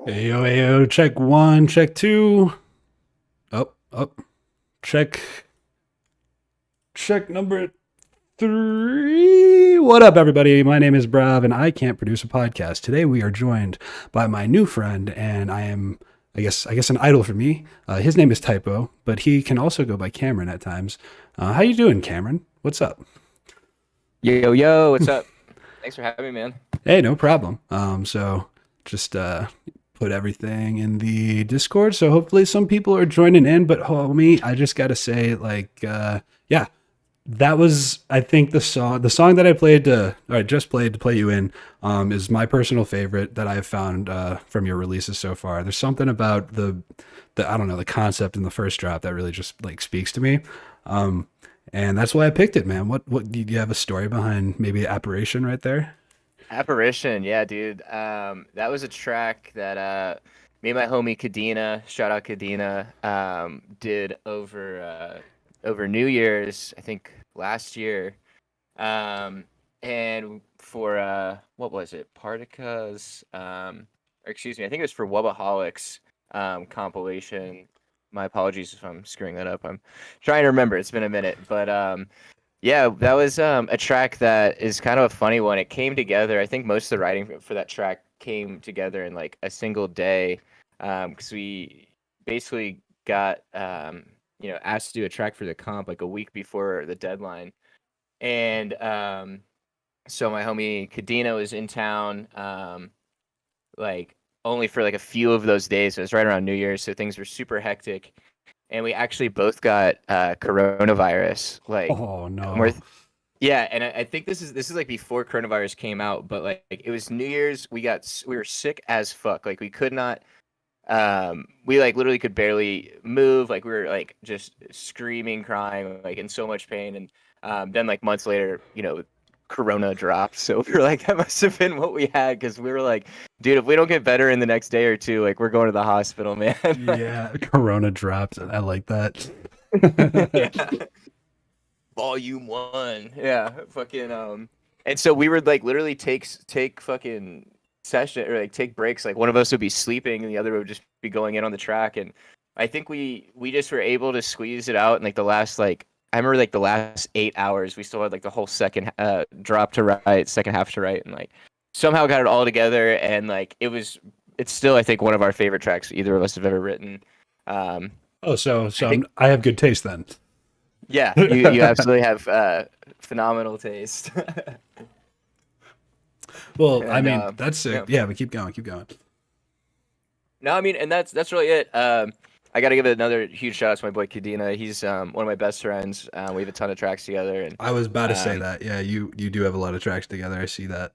Ayo, ayo, check one, check two. Oh, check number three. What up, everybody? My name is braV, and I can't produce a podcast. Today we are joined by my new friend, and I guess, an idol for me. His name is Typo, but he can also go by Cameron at times. How you doing, Cameron? What's up? Yo, what's up? Thanks for having me, man. Hey, no problem. So just put everything in the Discord, so hopefully some people are joining in. But homie, I just gotta say, yeah, that was, I think, the song that I just played to play you in, is my personal favorite that I've found from your releases so far. There's something about the I don't know, the concept in the first drop that really just like speaks to me. And that's why I picked it, man. What do you have a story behind maybe Apparition right there? Apparition, yeah, dude. That was a track that me and my homie Kadena, shout out Kadena, did over New Year's, I think last year. And for what was it? Partica's, or excuse me, I think it was for Wubbaholics compilation. My apologies if I'm screwing that up. I'm trying to remember. It's been a minute, but yeah, that was a track that is kind of a funny one. It came together. I think most of the writing for that track came together in like a single day, because we basically got asked to do a track for the comp like a week before the deadline, and So my homie Kadena was in town, like only for like a few of those days. It was right around New Year's, so things were super hectic. And we actually both got coronavirus. Like, Oh we're no. yeah, and I think this is like before coronavirus came out, but like it was New Year's. We were sick as fuck. Like we could not. We like literally could barely move. Like we were like just screaming, crying, like in so much pain. And then like months later, Corona dropped. So we were like, that must have been what we had, because we were like, dude, if we don't get better in the next day or two, like we're going to the hospital, man. Yeah, Corona dropped. I like that. Yeah. Volume 1. Yeah, fucking and so we would like literally take fucking session, or like take breaks. Like one of us would be sleeping and the other would just be going in on the track. And I think we just were able to squeeze it out in like the last, like, I remember like the last 8 hours we still had like the whole second drop to write, second half to write, and like somehow got it all together. And like it's still, I think, one of our favorite tracks either of us have ever written. um Oh, so I think, I have good taste then. yeah, you absolutely have phenomenal taste. Well, I And mean, that's sick. yeah. Yeah, but keep going, keep going. No, I mean, and that's really it. I got to give it another huge shout out to my boy Kadena. He's one of my best friends. We have a ton of tracks together, and I was about to say um, that. Yeah, you do have a lot of tracks together. I see that.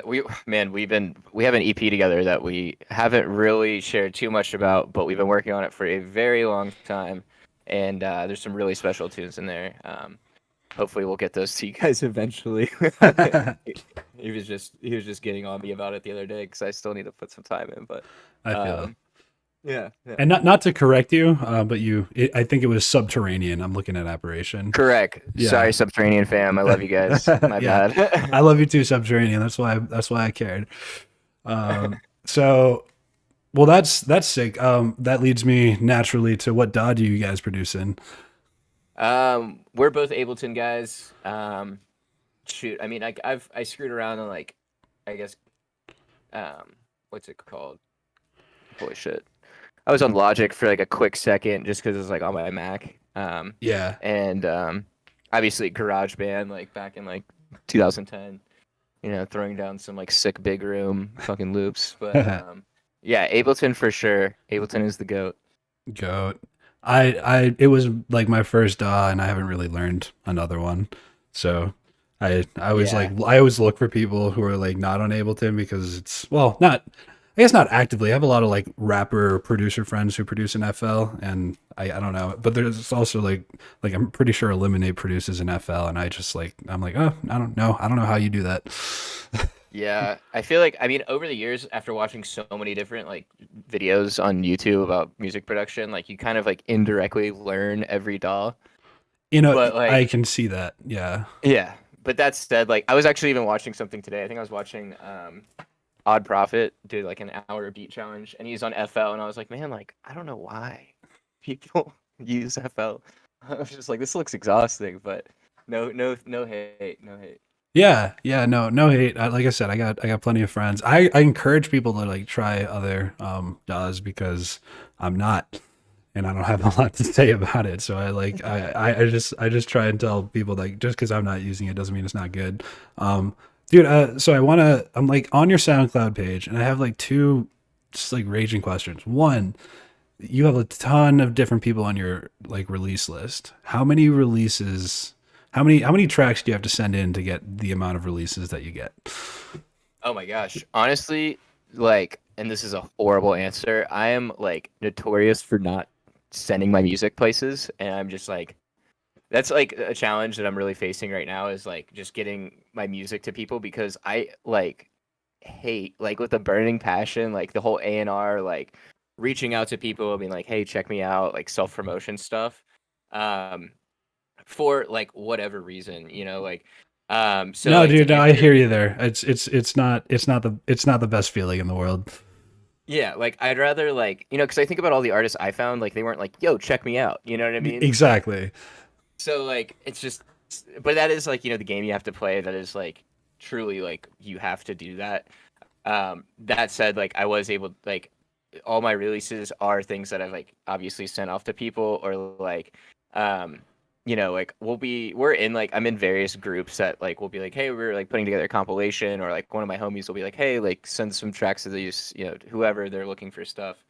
we have an EP together that we haven't really shared too much about, but we've been working on it for a very long time. And there's some really special tunes in there. Hopefully, we'll get those to you guys eventually. I He was just getting on me about it the other day, because I still need to put some time in. But feel it. um, yeah, yeah. And not to correct you, but I think it was Subterranean. I'm looking at Apparition. Correct. Yeah. Sorry, Subterranean fam. I love you guys. My Yeah. I bad. love you too, Subterranean. That's why I cared. So well, that's sick. That leads me naturally to what DAW do you guys produce in? We're both Ableton guys. Shoot, I mean, I screwed around on, like, I guess, um, what's it called? Holy shit! I was on Logic for like a quick second, just because it was like on my Mac. Yeah. And obviously GarageBand, like back in like 2010. Throwing down some like sick big room fucking loops. But yeah, Ableton for sure. Ableton is the goat. Goat. It was like my first DAW, and I haven't really learned another one. So I was like, Yeah. I always look for people who are like not on Ableton, because it's, well, not, I guess not actively. I have a lot of like rapper producer friends who produce in FL, and I don't know, but there's also like I'm pretty sure Eliminate produces in FL, and I'm like, oh, I don't know how you do that. Yeah, I feel like, I mean, over the years, after watching so many different like videos on YouTube about music production, like you kind of like indirectly learn every DAW. But I like, can see that. Yeah. yeah. But that said, like I was actually even watching something today. I think I was watching Odd Profit do like an hour beat challenge, and he's on FL, and I was like, man, like I don't know why people use FL. I was just like, this looks exhausting, but no hate, no hate. Yeah, yeah, no hate. Like I said, I got plenty of friends. I encourage people to like try other DAWs, because I'm not, and I don't have a lot to say about it. So I just try and tell people, like, just because I'm not using it doesn't mean it's not good. Dude, so I'm like on your SoundCloud page, and I have like two just like raging questions. One, you have a ton of different people on your like release list. How many tracks do you have to send in to get the amount of releases that you get? Oh my gosh. Honestly, like, and this is a horrible answer. I am like notorious for not sending my music places, and I'm just like, that's like a challenge that I'm really facing right now, is like just getting my music to people, because I like hate, like, with a burning passion, like the whole A&R, like reaching out to people, being like, hey, check me out, like self-promotion stuff. Um for like whatever reason, like so No, like dude, to no, I answer. hear you there. It's not the best feeling in the world. Yeah, like I'd rather, like, because I think about all the artists I found, like they weren't like, "Yo, check me out." You know what I mean? Exactly. So like it's just, but that is like, the game you have to play. That is like truly like you have to do that. That said, like I was able, like, all my releases are things that I've like obviously sent off to people, or like, um like we're in like I'm in various groups that like we'll be like, hey, we're like putting together a compilation, or like one of my homies will be like, hey, like send some tracks to these, whoever they're looking for stuff.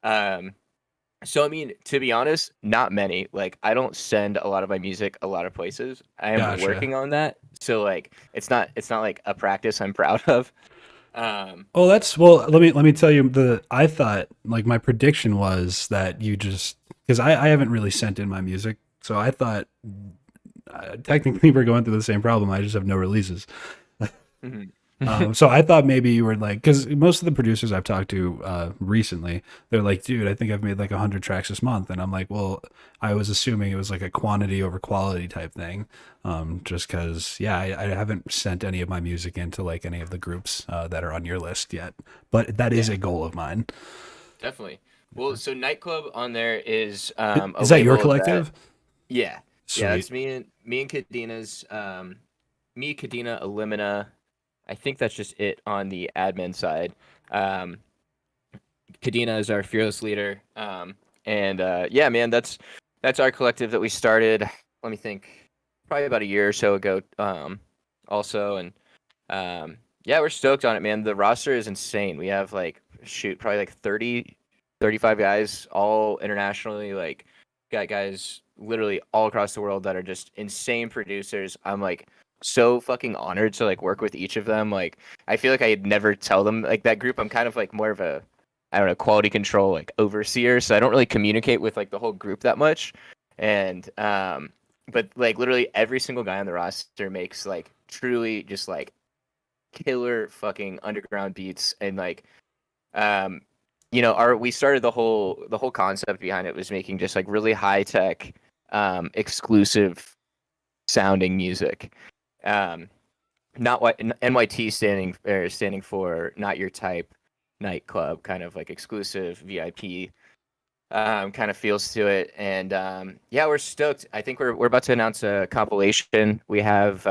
Um, so I mean, to be honest, not many. Like I don't send a lot of my music a lot of places. I am Gotcha. working on that. So like it's not like a practice I'm proud of. Um, Oh, that's well. Let me tell you. I thought like my prediction was that you just because I haven't really sent in my music, so I thought technically we're going through the same problem. I just have no releases. mhm. So I thought maybe you were like, because most of the producers I've talked to recently, they're like, dude, I think I've made like 100 tracks this month, and I'm like, well, I was assuming it was like a quantity over quality type thing, just because, yeah, I haven't sent any of my music into like any of the groups that are on your list yet, but that is Yeah, a goal of mine. definitely. Well, so Nightclub on there is a Is that your label that collective? yeah. Yeah, Sweet. that's me and Kadina's me, Kadena, Elimina. I think that's just it on the admin side. Um, Kadena is our fearless leader. And yeah, man, that's our collective that we started. Let me think, probably about a year or so ago. Also, and yeah, we're stoked on it, man. The roster is insane. We have like shoot, probably like 30, 35 guys, all internationally. Like, got guys literally all across the world that are just insane producers. I'm like so fucking honored to like work with each of them. Like, I feel like I'd never tell them like that group. I'm kind of like more of a I don't know, quality control like overseer, so I don't really communicate with like the whole group that much. And but like literally every single guy on the roster makes like truly just like killer fucking underground beats. And like um our we started the whole concept behind it was making just like really high tech exclusive sounding music. um not what NYT standing for not your type nightclub, kind of like exclusive VIP kind of feels to it. And yeah, we're stoked. I think we're about to announce a compilation we have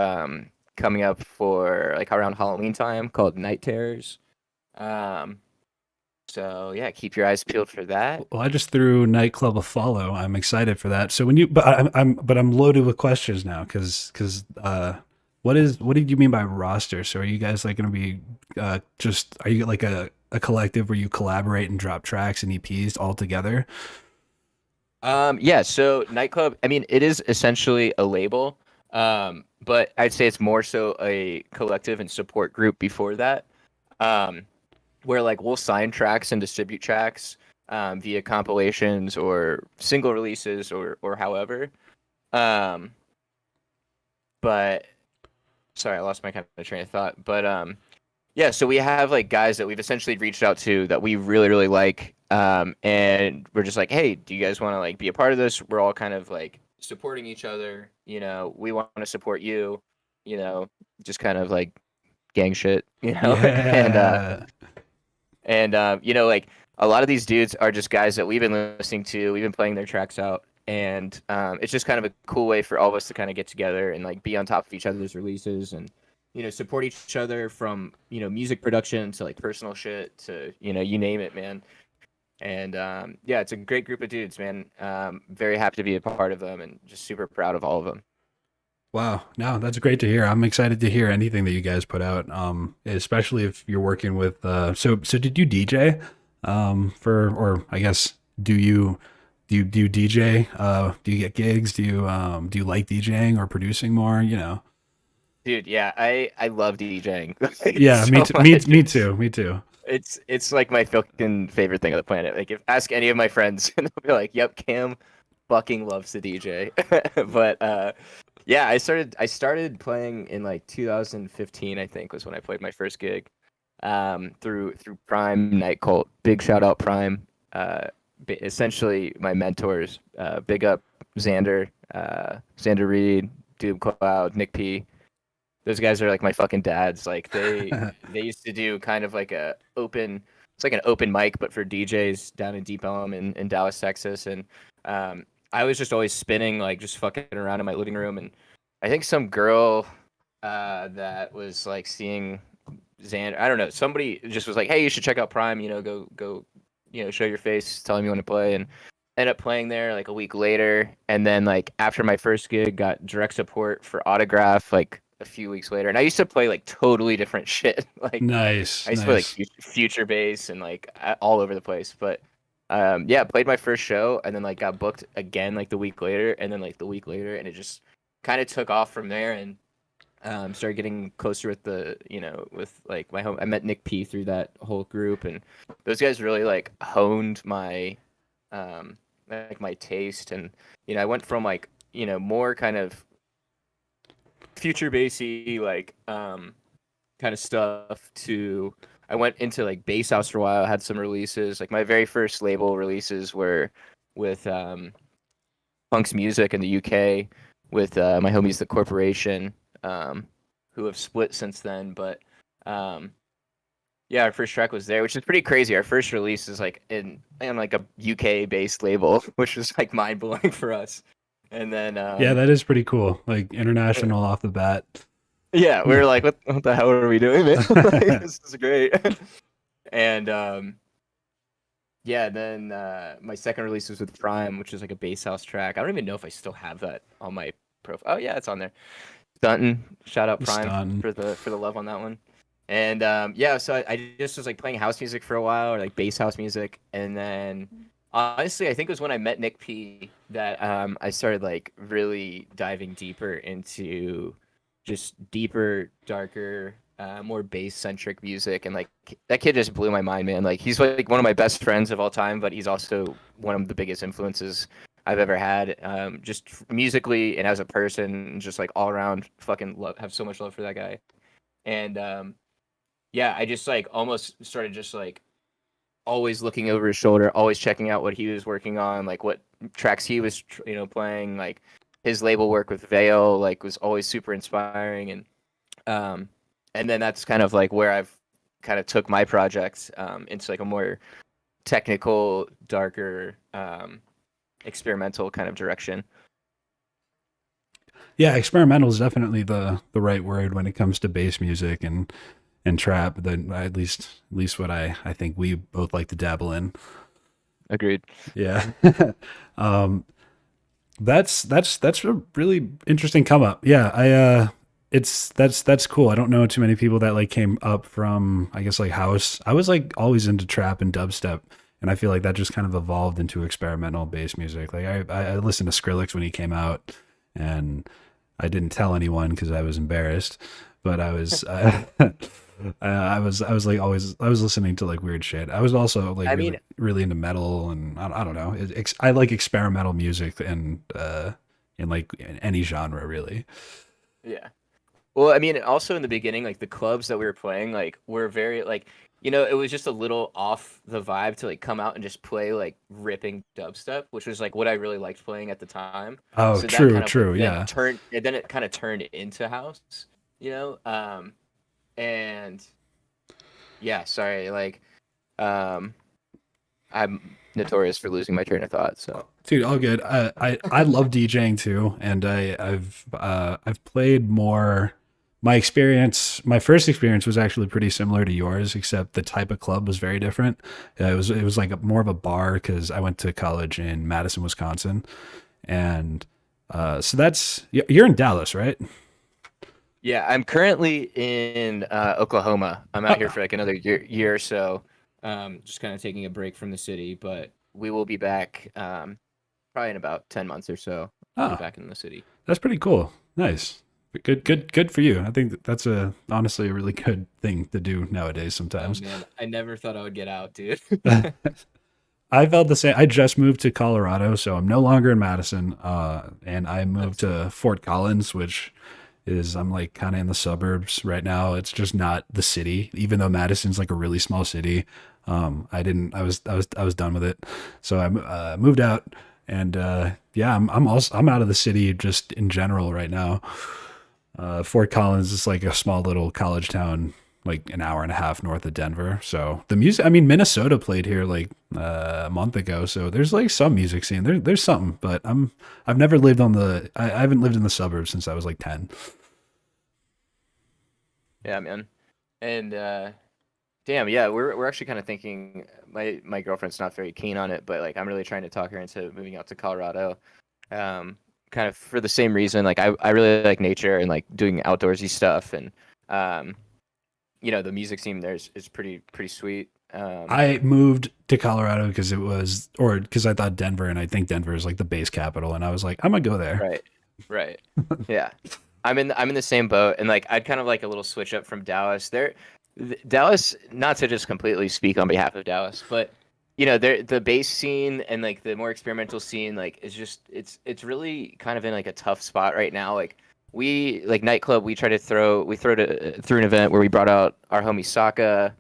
coming up for like around Halloween time called Night Terrors. Um, so yeah, keep your eyes peeled for that. Well, I just threw Nightclub a follow. I'm excited for that. So when you, but I'm loaded with questions now because what did you mean by roster? So are you guys like going to be just are you like a collective where you collaborate and drop tracks and EPs all together? Yeah, so Nightclub, I mean, it is essentially a label, but I'd say it's more so a collective and support group before that. Um, where like we'll sign tracks and distribute tracks via compilations or single releases or however. Um, but sorry, I lost my kind of train of thought. But yeah, so we have like guys that we've essentially reached out to that we really really like, and we're just like, hey, do you guys want to like be a part of this? We're all kind of like supporting each other. We want to support you. You know, just kind of like gang shit. And Yeah. like a lot of these dudes are just guys that we've been listening to. We've been playing their tracks out, and it's just kind of a cool way for all of us to kind of get together and like be on top of each other's releases and support each other from music production to like personal shit to you name it, man. And yeah, it's a great group of dudes, man. Very happy to be a part of them, and just super proud of all of them. Wow. No, that's great to hear. I'm excited to hear anything that you guys put out. Especially if you're working with so did you DJ for or I guess do you DJ? Do you get gigs? Do you like DJing or producing more, you know? Dude, yeah, I love DJing Yeah, me so too. Me, much. me too. Me too. It's like my fucking favorite thing on the planet. Like, if ask any of my friends, and they'll be like, "Yep, Cam fucking loves to DJ." But yeah, I started playing in like 2015, I think, was when I played my first gig. Through Prime Night Cult. Big shout out Prime. Essentially my mentors. Big up Xander, Xander Reed, Doob Cloud, Nick P. Those guys are like my fucking dads. Like they used to do kind of like it's like an open mic, but for DJs down in Deep Ellum in Dallas, Texas. And I was just always spinning, like just fucking around in my living room. And I think some girl that was like seeing Xander, I don't know, somebody just was like, hey, you should check out Prime. Go show your face, tell him you want to play. And ended up playing there like a week later, and then like after my first gig, got direct support for Autograph like a few weeks later. And I used to play like totally different shit. Like Nice, I used to play like nice. future bass and like all over the place. But yeah, played my first show and then like got booked again like the week later, and then like the week later, and it just kind of took off from there. And started getting closer with the with like my home. I met Nick P through that whole group, and those guys really like honed my like my taste. And I went from like more kind of future bassy like kind of stuff to I went into like bass house for a while. I had some releases. Like my very first label releases were with Punk's Music in the UK with my homies The Corporation, who have split since then. But yeah, our first track was there, which is pretty crazy. Our first release is like in like a UK based label, which was like mind blowing for us. And then Yeah, that is pretty cool. Like international off the bat. yeah, we were like, what the hell are we doing, man? Like, this is great. And yeah, then my second release was with Prime, which is like a bass house track. I don't even know if I still have that on my profile. Oh yeah, it's on there. Stunton, shout out Prime for the love on that one. And yeah, so I just was like playing house music for a while, or like bass house music, and then honestly, I think it was when I met Nick P that I started like really diving deeper into just deeper, darker, more bass centric music. And like that kid just blew my mind, man. Like he's like one of my best friends of all time, but he's also one of the biggest influences I've ever had, just musically and as a person, just like all around fucking have so much love for that guy. And yeah, I just like almost started just like always looking over his shoulder, always checking out what he was working on, like what tracks he was playing. Like his label work with Veil like was always super inspiring. And then that's kind of like where I've kind of took my projects into like a more technical, darker, experimental kind of direction. Yeah, experimental is definitely the right word when it comes to bass music and trap. Then at least what I think we both like to dabble in. Agreed. Yeah. That's a really interesting come up. Yeah, that's cool. I don't know too many people that like came up from, I guess, like house. I was like always into trap and dubstep, and I feel like that just kind of evolved into experimental bass music. Like I listened to Skrillex when he came out, and I didn't tell anyone because I was embarrassed. But I was I was like always I was listening to like weird shit. I was also like really into metal, and I don't know. I like experimental music and in like in any genre really. Yeah. Well, I mean, also in the beginning, like the clubs that we were playing, like were very like, it was just a little off the vibe to like come out and just play like ripping dubstep, which was like what I really liked playing at the time. Oh, so true, that kind of true, yeah. then it kind of turned into house, and yeah, sorry, like, I'm notorious for losing my train of thought. So, dude, all good. I love DJing too, and I've played more. My first experience was actually pretty similar to yours, except the type of club was very different. It was like more of a bar because I went to college in Madison, Wisconsin, and so you're in Dallas, right? Yeah, I'm currently in Oklahoma. I'm out here for like another year or so, just kind of taking a break from the city. But we will be back probably in about 10 months or so. I'll be back in the city. That's pretty cool. Nice. Good for you. I think that's honestly a really good thing to do nowadays sometimes. Oh, man, I never thought I would get out, dude. I felt the same. I just moved to Colorado, so I'm no longer in Madison. And I moved to Fort Collins, which I'm like kind of in the suburbs right now. It's just not the city, even though Madison's like a really small city. I was done with it. So I moved out, and yeah, I'm out of the city just in general right now. Fort Collins is like a small little college town, like an hour and a half north of Denver. So the music, I mean, Minnesota played here like a month ago. So there's like some music scene. There's something, but I've never lived I haven't lived in the suburbs since I was like 10. Yeah, man. And Damn, yeah, we're actually kind of thinking. My girlfriend's not very keen on it, but like I'm really trying to talk her into moving out to Colorado. Um, Kind of for the same reason. Like I really like nature and like doing outdoorsy stuff, and um, the music scene there is pretty sweet. I moved to Colorado because I thought Denver, and I think Denver is like the base capital, and I was like, I'm gonna go there. Right, right, yeah. I'm in the same boat, and like I'd kind of like a little switch up from Dallas. Dallas, not to just completely speak on behalf of Dallas, but the bass scene and like the more experimental scene, like is just it's really kind of in like a tough spot right now. Like we like Nightclub, through an event where we brought out our homie Sokka.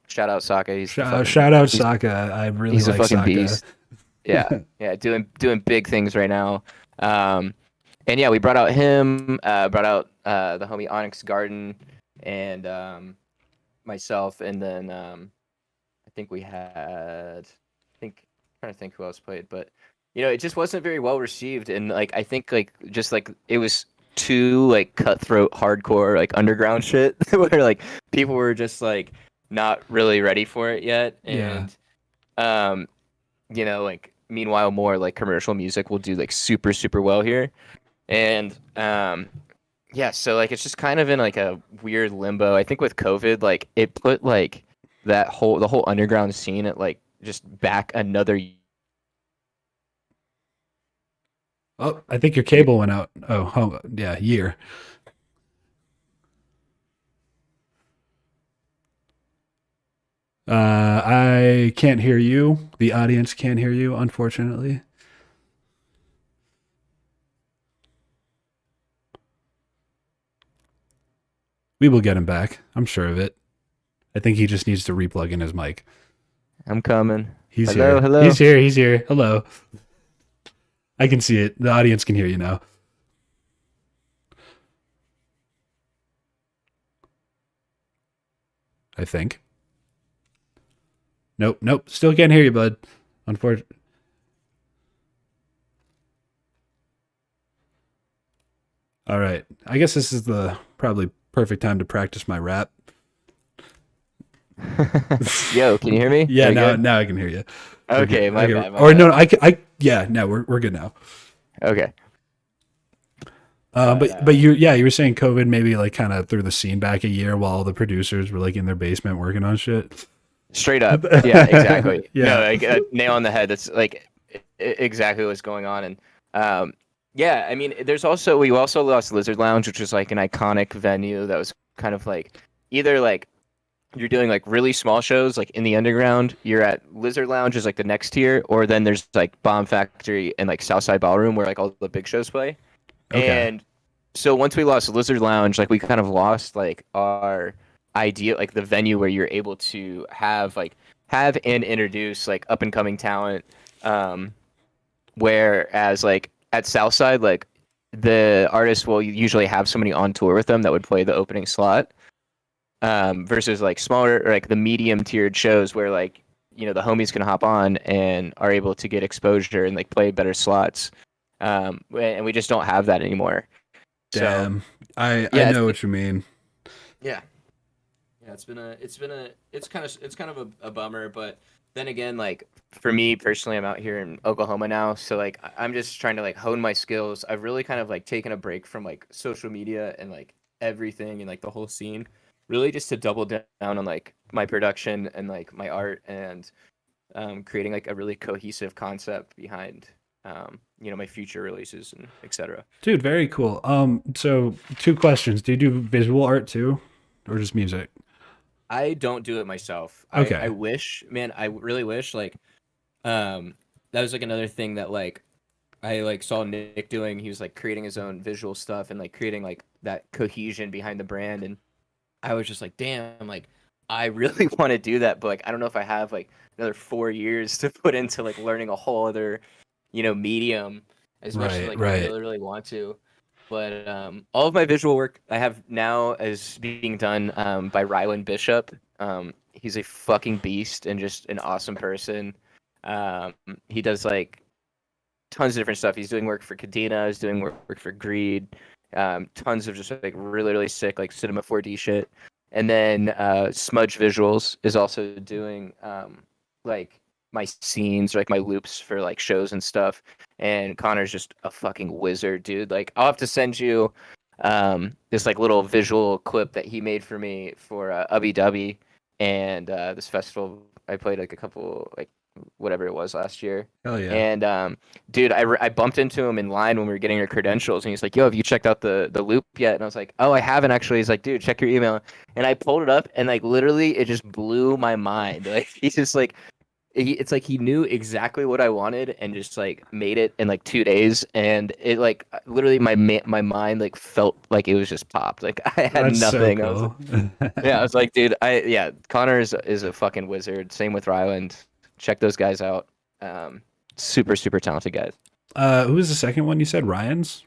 Shout out Sokka, Shout out Sokka. I really he's a like fucking Sokka. beast. Yeah, yeah, doing big things right now. And yeah, we brought out him, brought out the homie Onyx Garden, and myself, and then I think we had, trying to think who else played, but it just wasn't very well received, and like I think like just like it was too like cutthroat, hardcore, like underground shit, where like people were just like not really ready for it yet, Yeah. and like meanwhile more like commercial music will do like super super well here, and yeah, so like it's just kind of in like a weird limbo. I think with COVID, like it put like the whole underground scene at like just back another Oh, I think your year. cable went out. Yeah, year. I can't hear you. The audience can't hear you, unfortunately. We will get him back. I'm sure of it. I think he just needs to replug in his mic. I'm coming. He's Hello, here. hello. He's here. He's here. Hello. I can see it. The audience can hear you now. I think. Nope. Nope. Still can't hear you, bud. Unfortunately. All right. I guess this is the probably perfect time to practice my rap. Yo, can you hear me? Yeah, Are we now good? now I can hear you. Okay. Okay, my Okay. bad, my Or bad. no, yeah, no, we're good now. Okay, but But you were saying COVID maybe like kind of threw the scene back a year while all the producers were like in their basement working on shit. straight up, yeah, exactly. No, Yeah. like nail on the head. That's like exactly what's going on, and yeah, I mean, we also lost Lizard Lounge, which was like an iconic venue that was kind of like either like you're doing like really small shows like in the underground, you're at Lizard Lounge is like the next tier, or then there's like Bomb Factory and like Southside Ballroom where like all the big shows play. Okay. And so once we lost Lizard Lounge, like we kind of lost like our idea, like the venue where you're able to have and introduce like up and coming talent. Um, Whereas like at Southside, like the artists will usually have somebody on tour with them that would play the opening slot. Versus like smaller, or like the medium tiered shows where like the homies can hop on and are able to get exposure and like play better slots. And we just don't have that anymore. So Damn. I yeah, know what you mean. yeah, yeah. It's kind of a bummer, but then again, like for me personally, I'm out here in Oklahoma now, so like I'm just trying to like hone my skills. I've really kind of like taken a break from like social media and like everything and like the whole scene, really just to double down on like my production and like my art and creating like a really cohesive concept behind my future releases and etc. Dude, very cool. So two questions. Do you do visual art too? Or just music? I don't do it myself. I Okay. wish, man, I really wish like um that was like another thing that like I like saw Nick doing. He was like creating his own visual stuff and like creating like that cohesion behind the brand, and I was just like, damn, like I really want to do that, but like I don't know if I have like another 4 years to put into like learning a whole other, medium as much as Right, like I right. really, really want to. But all of my visual work I have now is being done by Rylan Bishop. He's a fucking beast and just an awesome person. He does like tons of different stuff. He's doing work for Cadena. He's doing work for Greed. Tons of just like really, really sick like Cinema 4D shit. And then Smudge Visuals is also doing like my scenes, like my loops for like shows and stuff. And Connor's just a fucking wizard, dude. Like I'll have to send you this like little visual clip that he made for me for Ubby Dubby and this festival I played like a couple like whatever it was last year. Hell yeah. And dude, I bumped into him in line when we were getting our credentials, and he's like, "Yo, have you checked out the loop yet?" And I was like, "Oh, I haven't actually." He's like, "Dude, check your email." And I pulled it up, and like literally, it just blew my mind. Like he's just like, it's like he knew exactly what I wanted, and just like made it in like 2 days, and it like literally my mind like felt like it was just popped. Like I had That's so nothing. I was cool. yeah, I was like, dude, Connor is a fucking wizard. Same with Ryland. Check those guys out. Super super talented guys. Who was the second one you said? Ryan's?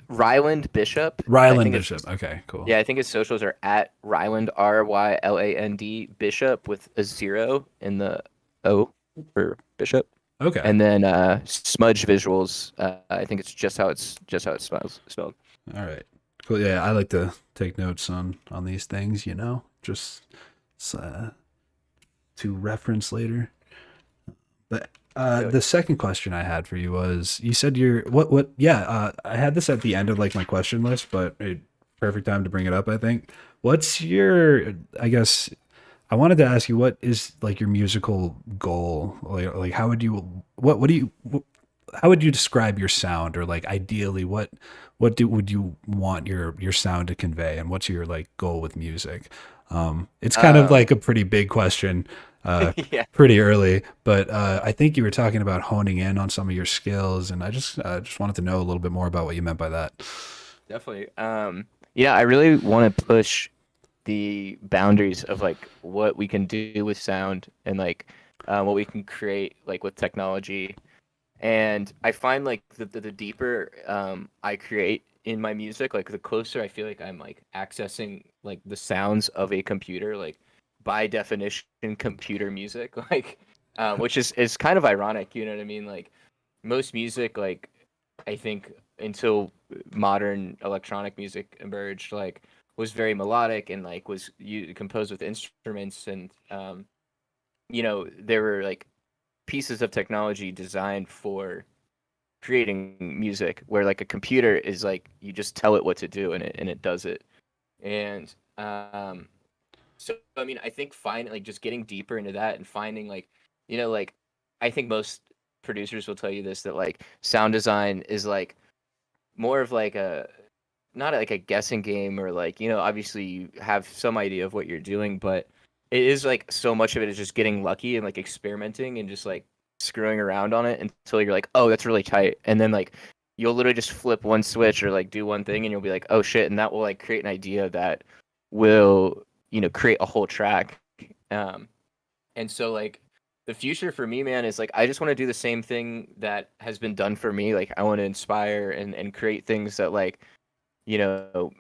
Ryland Bishop. I Ryland think Bishop. Okay, cool. yeah, I think his socials are at Ryland Ryland Bishop with a 0 in the O for Bishop. Okay. And then Smudge Visuals. I think it's just how it spelled. All right. Cool. Yeah, I like to take notes on these things, just uh, to reference later. But the second question I had for you was, you said you're what? Yeah, I had this at the end of like my question list, but perfect time to bring it up, I think. What's your? I guess I wanted to ask you, what is like your musical goal? Like how would you? What do you? How would you describe your sound, or like ideally, what would you want your sound to convey, and what's your like goal with music? It's kind of Um, like a pretty big question, yeah, pretty early, but I think you were talking about honing in on some of your skills, and I just wanted to know a little bit more about what you meant by that. definitely. Yeah, I really want to push the boundaries of like what we can do with sound and like what we can create like with technology. And I find like the deeper I create in my music, like the closer I feel like I'm like accessing like the sounds of a computer, like by definition, computer music, like which is kind of ironic, you know what I mean? Like most music, like I think until modern electronic music emerged, like was very melodic and like was composed with instruments and there were like pieces of technology designed for creating music where like a computer is like you just tell it what to do and it does it. And so I mean I think finding like just getting deeper into that and finding like like I think most producers will tell you this, that like sound design is like more of like a not like a guessing game, or like obviously you have some idea of what you're doing, but it is like so much of it is just getting lucky and like experimenting and just like screwing around on it until you're like, oh, that's really tight, and then like you'll literally just flip one switch or like do one thing and you'll be like, oh shit, and that will like create an idea that will create a whole track. And so like the future for me, man, is like I just want to do the same thing that has been done for me. Like I want to inspire and create things that like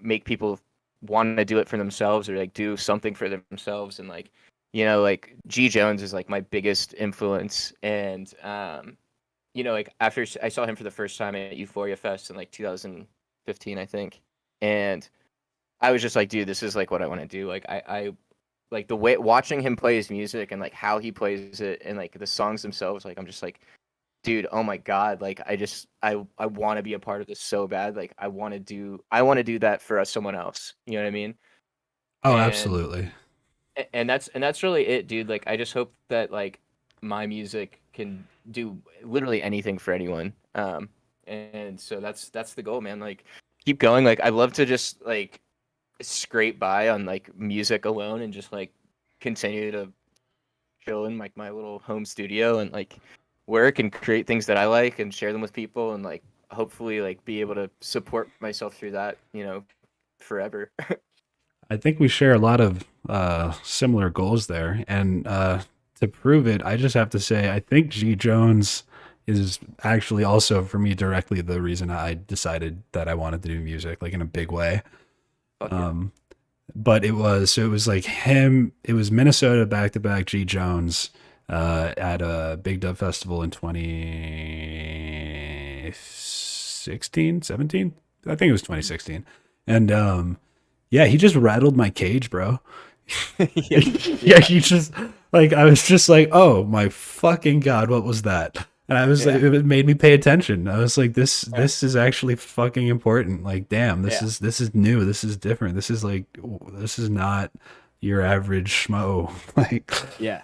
make people want to do it for themselves or like do something for themselves. And like like G Jones is like my biggest influence. And like after I saw him for the first time at Euphoria Fest in like 2015, I think, and I was just like, dude, this is like what I want to do. Like I like the way watching him play his music and like how he plays it and like the songs themselves, like I'm just like, dude, oh my god, like I want to be a part of this so bad. Like I want to do that for someone else. You know what I mean? Oh, And absolutely. that's really it, dude. Like I just hope that like my music can do literally anything for anyone. And so that's the goal, man. Like keep going. Like I love to just like scrape by on like music alone and just like continue to chill in like my little home studio and like work and create things that I like and share them with people and like hopefully like be able to support myself through that, forever. I think we share a lot of similar goals there, and to prove it, I just have to say I think G Jones is actually also for me directly the reason I decided that I wanted to do music, like in a big way. Fuck yeah. Um, but it was like him. It was Minnesota back to back G Jones at a Big Dub Festival in 2016, 17. I think it was 2016, and Yeah, he just rattled my cage, bro. Yeah, Yeah, yeah, he just like I was just like, oh my fucking god, what was that? And I was like, yeah, it made me pay attention. I was like, this yeah, this is actually fucking important. Like, damn, yeah, this is new. This is different. This is like this is not your average schmo. Like, Yeah.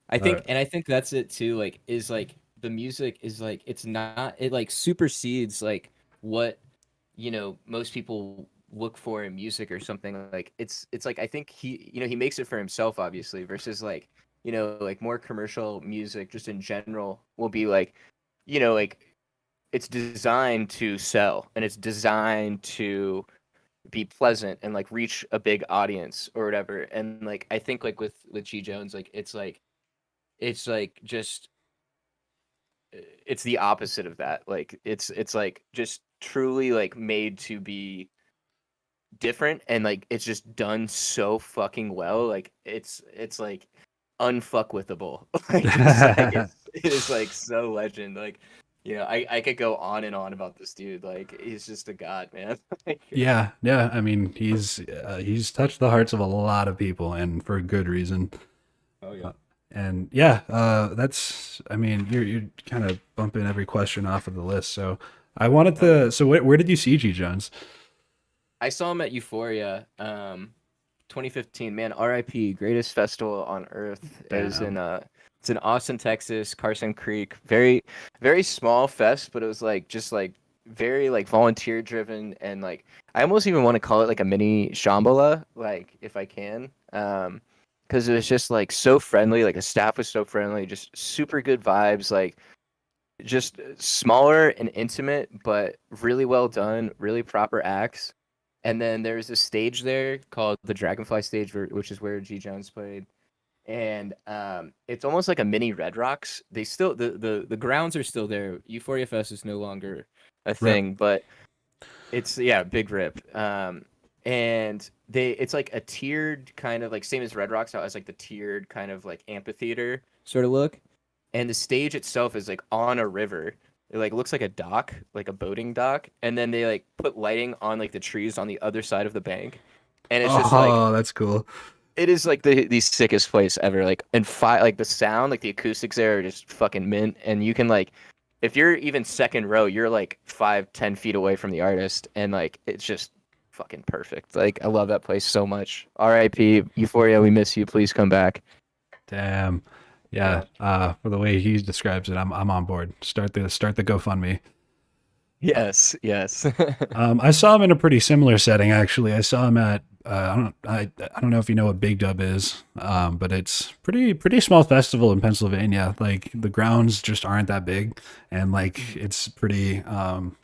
I uh, think, and I think that's it too. Like, is like the music is like it's not it like supersedes like what most people look for in music or something. Like it's like I think he makes it for himself obviously versus like like more commercial music just in general will be like like it's designed to sell and it's designed to be pleasant and like reach a big audience or whatever. And like I think like with G Jones, like it's like just it's the opposite of that. Like it's like just truly like made to be different and like it's just done so fucking well. Like it's like unfuckwithable. Like it is like so legend. Like I could go on and on about this dude. Like he's just a god, man. Like, yeah, yeah. I mean, he's touched the hearts of a lot of people, and for good reason. oh Uh, yeah. and yeah, that's. I mean, you're kind of bumping every question off of the list. So I wanted Oh yeah. to. So where did you see G Jones? I saw him at Euphoria, 2015. Man, RIP, greatest festival on earth is Damn. it's in Austin, Texas, Carson Creek. Very very small fest, but it was like just like very like volunteer driven and like I almost even want to call it like a mini Shambhala, like if I can. Because it was just like so friendly, like the staff was so friendly, just super good vibes, like just smaller and intimate, but really well done, really proper acts. And then there's a stage there called the Dragonfly stage, which is where G Jones played. And it's almost like a mini Red Rocks. They still the grounds are still there. Euphoria Fest is no longer a Rep. thing, but it's yeah, big rip. And it's like a tiered kind of like same as Red Rocks, how it has like the tiered kind of like amphitheater sort of look. And the stage itself is like on a river. It like looks like a dock, like a boating dock, and then they like put lighting on like the trees on the other side of the bank. And it's just like Oh, that's cool. it is like the sickest place ever. Like and like the sound, like the acoustics there are just fucking mint. And you can like if you're even second row, you're like 5-10 feet away from the artist, and like it's just fucking perfect. Like I love that place so much. R.I.P. Euphoria, we miss you. Please come back. Damn. Yeah. Yeah. For the way he describes it, I'm on board. Start the GoFundMe. Yes. Yes. I saw him in a pretty similar setting actually. I saw him at I don't know if you know what Big Dub is, but it's pretty small festival in Pennsylvania. Like the grounds just aren't that big, and like it's pretty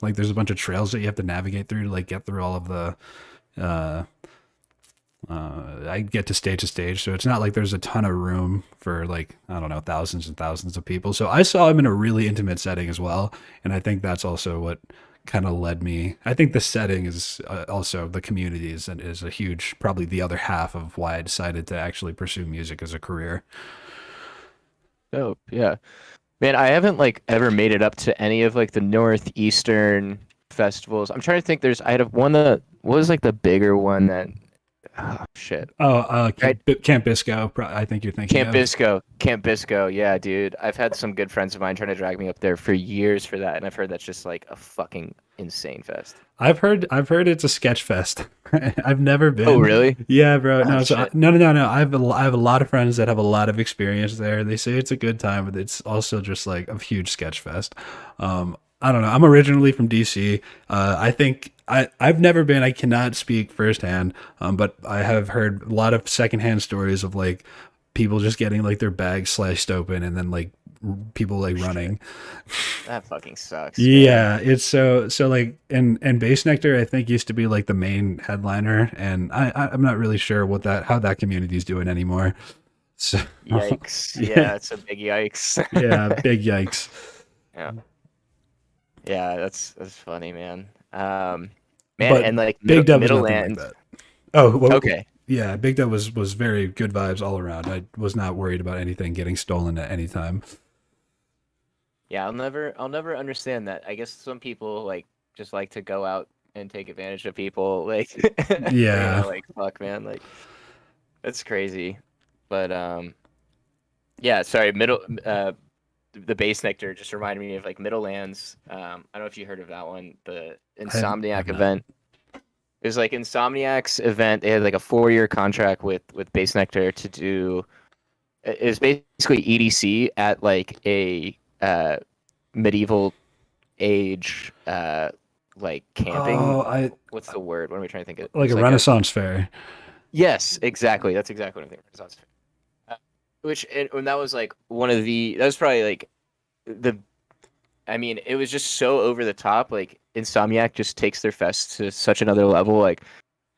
like there's a bunch of trails that you have to navigate through to like get through all of the uh, I get to stage, so it's not like there's a ton of room for like I don't know thousands and thousands of people. So I saw him in a really intimate setting as well, and I think that's also what kind of led me. I think the setting is also the communities and is a huge, probably the other half of why I decided to actually pursue music as a career. Dope. Yeah. Man, I haven't like ever made it up to any of like the northeastern festivals. I'm trying to think. I had one that was like the bigger one that. Oh shit. Oh, Right. Camp Bisco. I think you're thinking Camp of. Bisco. Camp Bisco. Yeah, dude. I've had some good friends of mine trying to drag me up there for years for that, and I've heard that's just like a fucking insane fest. I've heard it's a sketch fest. I've never Oh, been. really? Yeah, bro. Oh No, shit. no. I have a lot of friends that have a lot of experience there. They say it's a good time, but it's also just like a huge sketch fest. I don't know. I'm originally from DC. I think I've never been. I cannot speak firsthand, but I have heard a lot of secondhand stories of like people just getting like their bags sliced open and then like people like Shit. running. That fucking sucks, man. Yeah, it's so like and Bass Nectar I think used to be like the main headliner, and I'm not really sure how that community's doing anymore. So Yikes. yeah, Yeah, it's a big yikes. yeah, big yikes. Yeah. Yeah, that's funny, man. Man, But and like Big Dub was Middle nothing like Land. that. Oh, well, Okay. yeah, Big Dub was very good vibes all around. I was not worried about anything getting stolen at any time. Yeah, I'll never understand that. I guess some people like just like to go out and take advantage of people. Like, Yeah. like fuck, man, like that's crazy. But yeah, sorry, the base Nectar just reminded me of like Middlelands. I don't know if you heard of that one, the I've Insomniac not. event. It was like Insomniac's event. They had like a 4-year contract with Base Nectar to do. It was basically EDC at like a medieval age, like camping. Oh, What's the word? What am I trying to think of? like It's a like Renaissance fair. Yes, exactly. That's exactly what I'm thinking. Renaissance fair. And that was like that was probably like the. I mean, it was just so over the top. Like Insomniac just takes their fest to such another level. Like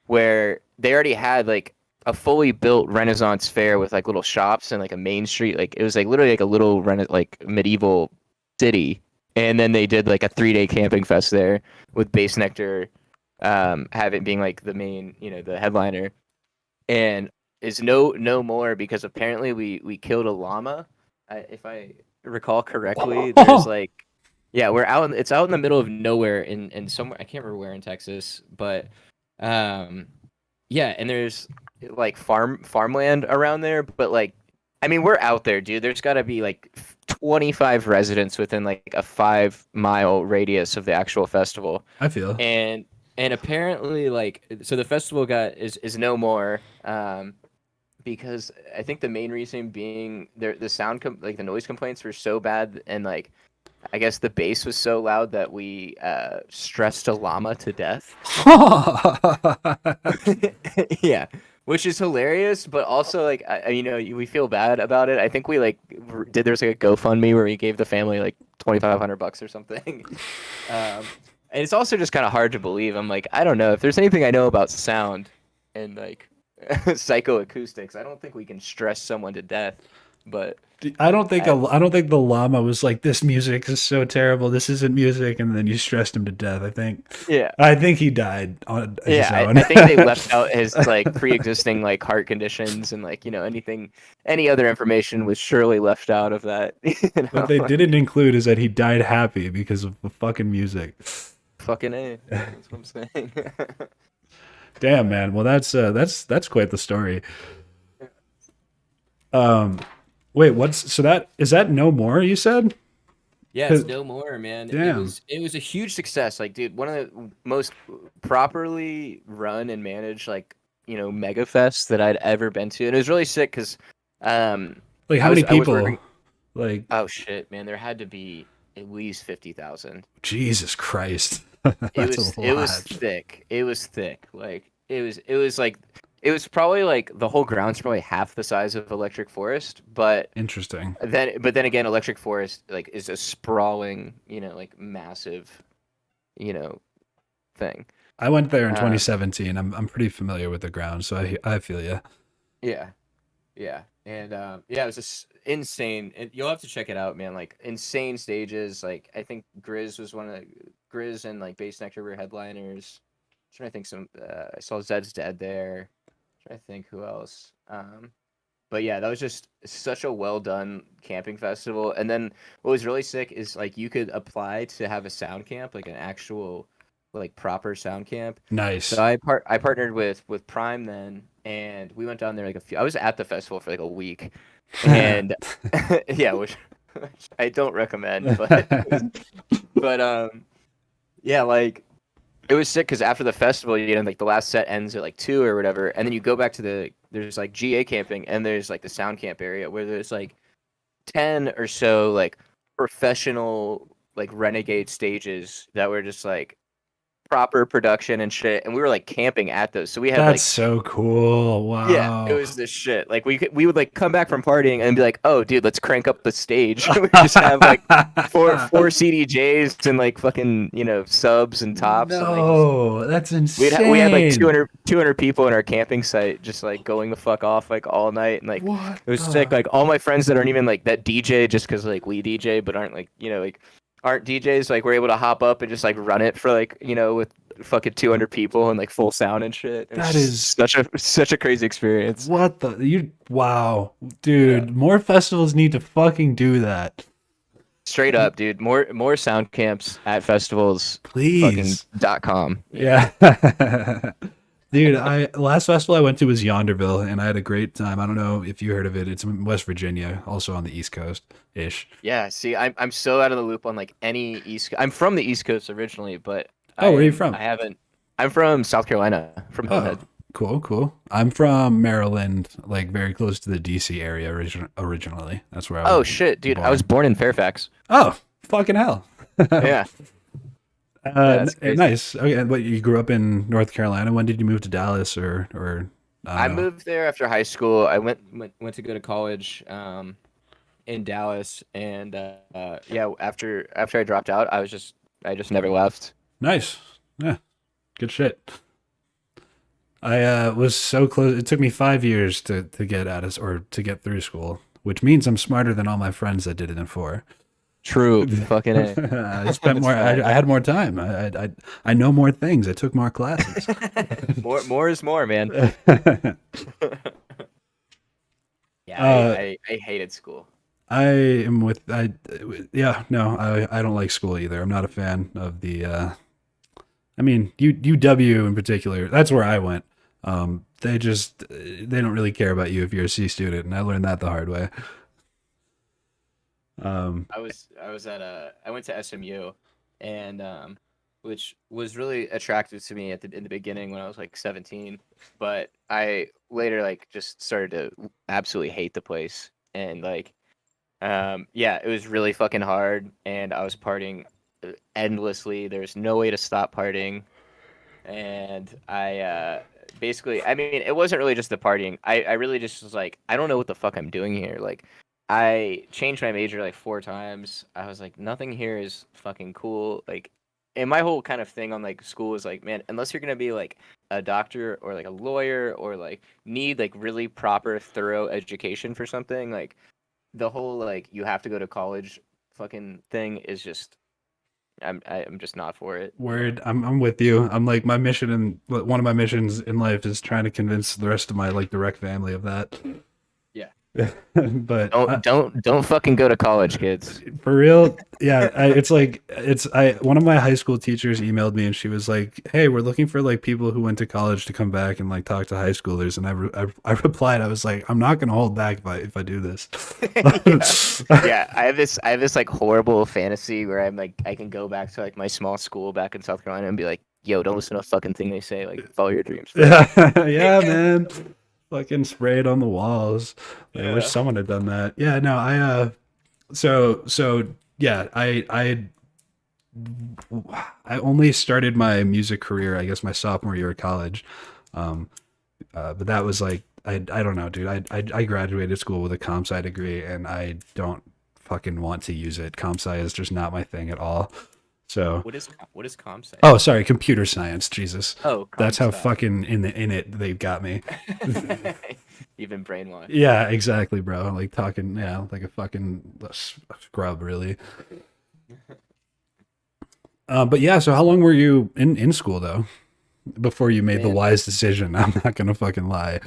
where they already had like a fully built Renaissance fair with like little shops and like a main street. Like it was like literally like a little like medieval city. And then they did like a 3-day camping fest there with Base Nectar, having being like the main, the headliner, and is no more because apparently we killed a llama, if I recall correctly. There's like, yeah, it's out in the middle of nowhere in somewhere, I can't remember where in Texas, but yeah, and there's like farmland around there, but like, I mean, we're out there, dude. There's got to be like 25 residents within like a 5-mile radius of the actual festival. I feel. And apparently, like, so the festival is no more, because I think the main reason being the sound like the noise complaints were so bad, and like I guess the bass was so loud that we stressed a llama to death. Yeah, which is hilarious, but also like we feel bad about it. I think we like there's like a GoFundMe where we gave the family like $2,500 or something. And it's also just kind of hard to believe. I'm like, I don't know if there's anything I know about sound and like psychoacoustics. I don't think we can stress someone to death, but I don't think the llama was like, this music is so terrible, this isn't music, and then you stressed him to death. I think he died on his own. I think they left out his like pre-existing like heart conditions, and like any other information was surely left out of that. What they didn't include is that he died happy because of the fucking music. Fucking A. That's what I'm saying. Damn, man. Well, that's quite the story. Wait, is that no more, you said? Yeah, it's no more, man. Damn. It was a huge success. Like, dude, one of the most properly run and managed like, mega fests that I'd ever been to. And it was really sick because like how many people? Like, oh shit, man, there had to be at least 50,000. Jesus Christ. It was thick. It was thick. Like it was like it was probably like the whole ground's probably half the size of Electric Forest, but interesting. But then again, Electric Forest like is a sprawling, like massive, thing. I went there in 2017. I'm pretty familiar with the ground, so I feel you. Yeah, yeah, and yeah, it was just insane. And you'll have to check it out, man. Like insane stages. Like I think Grizz and like Base Nectar were headliners. I'm trying to think I saw Zed's Dead there. I think who else. But yeah, that was just such a well done camping festival. And then what was really sick is like you could apply to have a sound camp, like an actual like proper sound camp. Nice. So I partnered with Prime then, and we went down there like I was at the festival for like a week, and yeah, which I don't recommend, but yeah, like it was sick because after the festival, like the last set ends at like 2 or whatever, and then you go back to there's like GA camping, and there's like the sound camp area where there's like 10 or so like professional like renegade stages that were just like proper production and shit, and we were like camping at those. So we had that's so cool. Wow. Yeah, it was this shit. Like we would like come back from partying and be like, oh dude, let's crank up the stage. We just have like four CDJs and like fucking subs and tops. No, and, like, that's insane. We had like 200 people in our camping site just like going the fuck off like all night, and like what it was sick. Like all my friends that aren't even like that DJ just because like we DJ but aren't like like aren't DJs, like we're able to hop up and just like run it for like with fucking 200 people and like full sound and shit. That is such a crazy experience. What the wow, dude! Yeah. More festivals need to fucking do that. Straight up, dude. More sound camps at festivals. Please. .com. Yeah. Dude, last festival I went to was Yonderville, and I had a great time. I don't know if you heard of it. It's in West Virginia, also on the East Coast ish. Yeah. See, I'm so out of the loop on like any East. I'm from the East Coast originally, but Oh, where are you from? I haven't. I'm from South Carolina, from Oh, Hillhead. cool. I'm from Maryland, like very close to the DC area originally. That's where I was. Oh shit, dude! I was born in Fairfax. Oh, fucking hell. Yeah. That's crazy. Nice. Okay, and what, you grew up in North Carolina? When did you move to Dallas or I don't know. moved there after high school. I went to go to college in Dallas, and yeah, after I dropped out, I just never left. Nice. Yeah. Good shit. I was so close. It took me 5 years to get out of or to get through school, which means I'm smarter than all my friends that did it in 4. True, fucking A. I spent more. I had more time. I know more things. I took more classes. More is more, man. Yeah, I hated school. I am with. Yeah, no, I don't like school either. I'm not a fan of the. I mean, UW in particular. That's where I went. They don't really care about you if you're a C student, and I learned that the hard way. I went to SMU, and which was really attractive to me in the beginning when I was like 17, but I later like just started to absolutely hate the place, and like yeah, it was really fucking hard, and I was partying endlessly. There's no way to stop partying, and I basically, I mean, it wasn't really just the partying. I really just was like, I don't know what the fuck I'm doing here. Like, I changed my major like 4 times. I was like, nothing here is fucking cool. Like, and my whole kind of thing on like school is like, man, unless you're gonna be like a doctor or like a lawyer or like need like really proper, thorough education for something, like the whole like you have to go to college fucking thing is just, I'm just not for it. Word, I'm with you. I'm like, my mission and one of my missions in life is trying to convince the rest of my like direct family of that. Yeah. But don't fucking go to college, kids. for real, yeah. One of my high school teachers emailed me and she was like, "Hey, we're looking for like people who went to college to come back and like talk to high schoolers." And I replied, I was like, "I'm not gonna hold back if I do this." Yeah, I have this like horrible fantasy where I'm like, I can go back to like my small school back in South Carolina and be like, "Yo, don't listen to a fucking thing they say. Like, follow your dreams." Yeah, man. Fucking spray it on the walls. I wish Yeah. someone had done that. Yeah, no, so yeah, I only started my music career, I guess, my sophomore year of college. But that was like, I don't know, dude. I graduated school with a comp sci degree, and I don't fucking want to use it. Comp sci is just not my thing at all. So What is comp sci? oh, sorry, computer science. Jesus, Oh, that's how comp sci. fucking in it they've got me. You've been brainwashed. Yeah, exactly, bro. Like talking, yeah, like a fucking scrub, really. But yeah, so how long were you in school though, before you made the Man. wise decision? I'm not gonna fucking lie.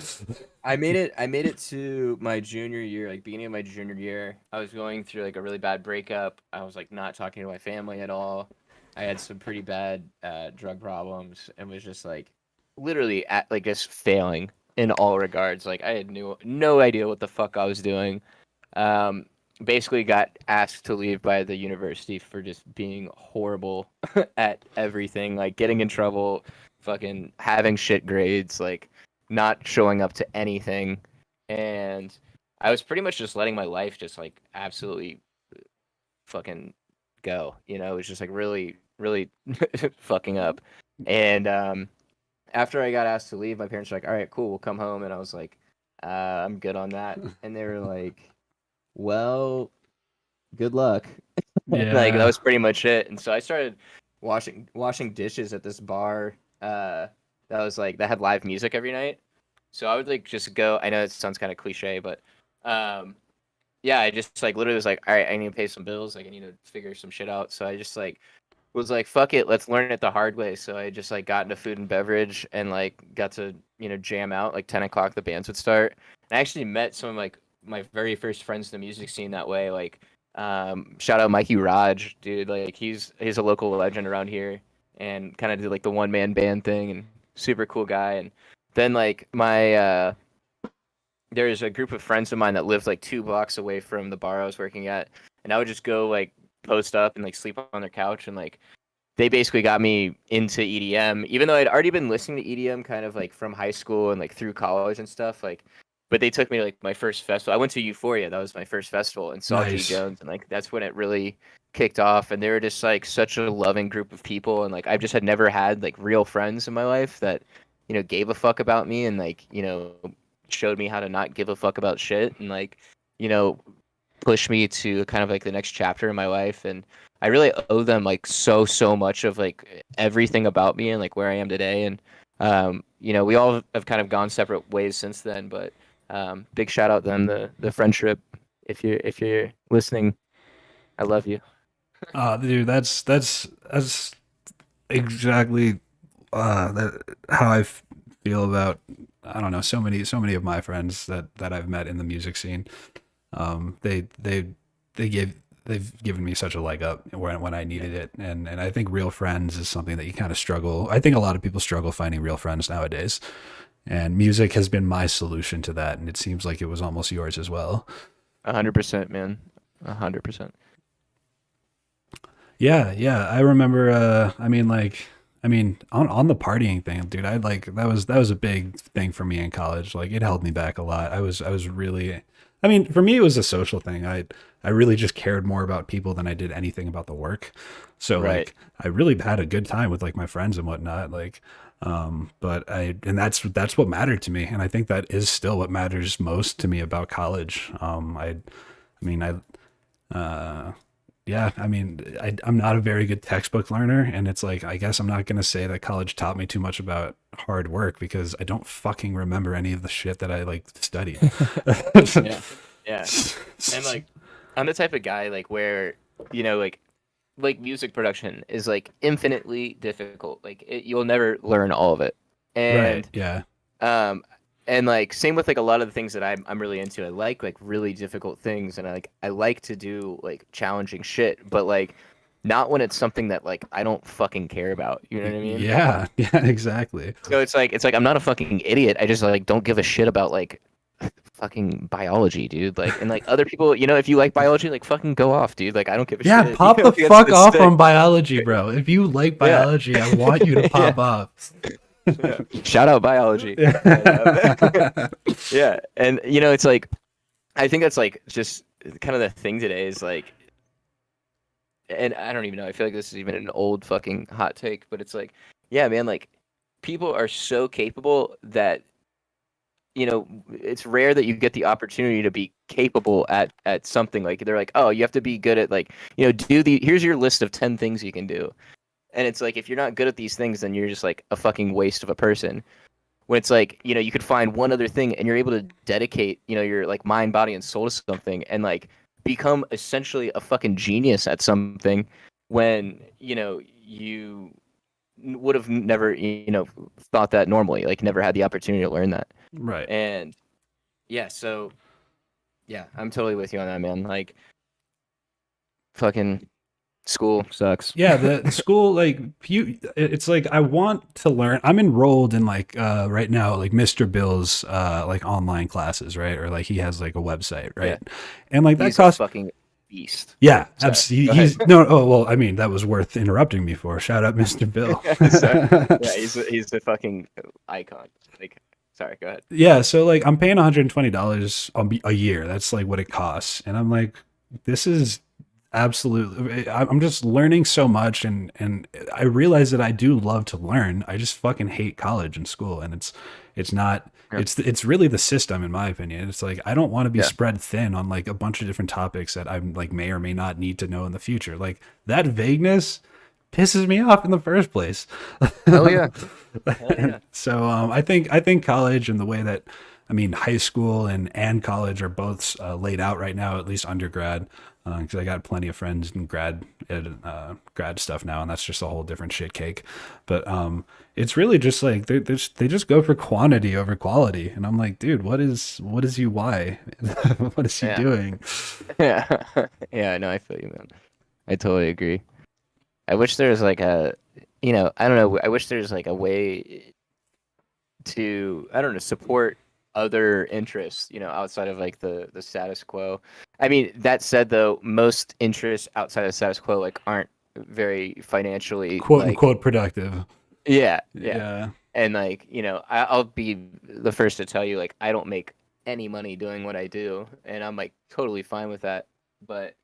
I made it to my junior year, like beginning of my junior year. I was going through like a really bad breakup. I was like not talking to my family at all. I had some pretty bad drug problems and was just like literally at like just failing in all regards. Like I had no idea what the fuck I was doing. Basically got asked to leave by the university for just being horrible at everything, like getting in trouble, fucking having shit grades, like not showing up to anything. And I was pretty much just letting my life just like absolutely fucking go. You know, it was just like really, really fucking up. And after I got asked to leave, my parents were like, "All right, cool, we'll come home." And I was like, "I'm good on that." And they were like, "Well, good luck." Yeah, Like that was pretty much it. And so I started washing dishes at this bar that had live music every night. So I would like just go. I know it sounds kind of cliche, but yeah, I just like literally was like, all right, I need to pay some bills. Like I need to figure some shit out. So I just like was like, fuck it, let's learn it the hard way. So I just like got into food and beverage and like got to jam out like 10 o'clock. The bands would start. And I actually met some of like my very first friends in the music scene that way. Like Shout out Mikey Raj, dude. Like he's a local legend around here, and kind of did like the one man band thing, and super cool guy. And then like my there's a group of friends of mine that lived like 2 blocks away from the bar I was working at, and I would just go like post up and like sleep on their couch, and like they basically got me into EDM, even though I'd already been listening to EDM kind of like from high school and like through college and stuff. Like, but they took me to like my first festival. I went to Euphoria, that was my first festival, and saw G Nice. Jones, and like that's when it really kicked off. And they were just like such a loving group of people, and like I just had never had like real friends in my life that gave a fuck about me, and like showed me how to not give a fuck about shit, and like you know pushed me to kind of like the next chapter in my life. And I really owe them like so much of like everything about me and like where I am today. And we all have kind of gone separate ways since then, but big shout out them, the friendship. If you're listening, I love you. Dude, that's exactly how I feel about, I don't know, so many of my friends that I've met in the music scene. They they've given me such a leg up when I needed it, and I think real friends is something that you kind of struggle. I think a lot of people struggle finding real friends nowadays, and music has been my solution to that, and it seems like it was almost yours as well. 100%, man. 100%. Yeah, I remember. On the partying thing, dude. I like that was a big thing for me in college. Like it held me back a lot. I was really. I mean, for me, it was a social thing. I really just cared more about people than I did anything about the work. So Right. like, I really had a good time with like my friends and whatnot. Like, and that's what mattered to me, and I think that is still what matters most to me about college. I mean, yeah, I'm not a very good textbook learner, and it's like, I guess I'm not going to say that college taught me too much about hard work because I don't fucking remember any of the shit that I like studied. Yeah. Yeah. And like I'm the type of guy like where like music production is like infinitely difficult. Like you'll never learn all of it. Right. And Yeah. um and like same with like a lot of the things that I'm really into. I like really difficult things, and I like to do like challenging shit, but like not when it's something that like I don't fucking care about. You know what I mean? Yeah. Yeah. Exactly. So it's like I'm not a fucking idiot. I just like don't give a shit about like fucking biology, dude. Like, and like other people, if you like biology, like fucking go off, dude. Like I don't give a Yeah. shit. Pop the That's fuck the off stick. on biology, bro. If you like Yeah. biology, I want you to pop off. Yeah. Shout out biology. Yeah. Yeah, and it's like I think that's like just kind of the thing today is like, and I don't even know. I feel like this is even an old fucking hot take, but it's like, yeah, man, like people are so capable that it's rare that you get the opportunity to be capable at something. Like they're like, oh, you have to be good at like here's your list of 10 things you can do. And it's like, if you're not good at these things, then you're just like a fucking waste of a person. When it's like, you could find one other thing and you're able to dedicate, your like mind, body, and soul to something, and like become essentially a fucking genius at something when, you would have never, thought that normally, like never had the opportunity to learn that. Right. And yeah, so yeah, I'm totally with you on that, man. Like fucking school sucks. Yeah, the school, like it's like I want to learn. I'm enrolled in like right now like Mr. Bill's like online classes, right? Or like he has like a website, right? Yeah. And like that He's costs a fucking beast. yeah, Sorry. absolutely. Go ahead. He's no, oh well, I mean that was worth interrupting me for. Shout out Mr. Bill. Yeah, he's a fucking icon. Like, sorry, go ahead. Yeah, so like I'm paying $120 a year. That's like what it costs, and I'm like, this is absolutely. I'm just learning so much, and I realize that I do love to learn. I just fucking hate college and school, and it's not. Yeah. It's really the system, in my opinion. It's like I don't want to be Yeah. spread thin on like a bunch of different topics that I'm like may or may not need to know in the future. Like that vagueness pisses me off in the first place. Hell yeah. Hell yeah. So I think college and the way that high school and college are both laid out right now, at least undergrad. because I got plenty of friends in grad stuff now, and that's just a whole different shit cake. But it's really just like they just go for quantity over quality, and I'm like, dude, what is you why? What is he Yeah. doing? Yeah. Yeah, no, I feel you, man. I totally agree. I wish there was like a, I don't know. I wish there's like a way to, I don't know, support other interests, outside of like the status quo. I mean, that said, though, most interests outside of the status quo like aren't very financially Quote like, unquote productive. yeah. Yeah. And like, I'll be the first to tell you, like, I don't make any money doing what I do, and I'm like totally fine with that. But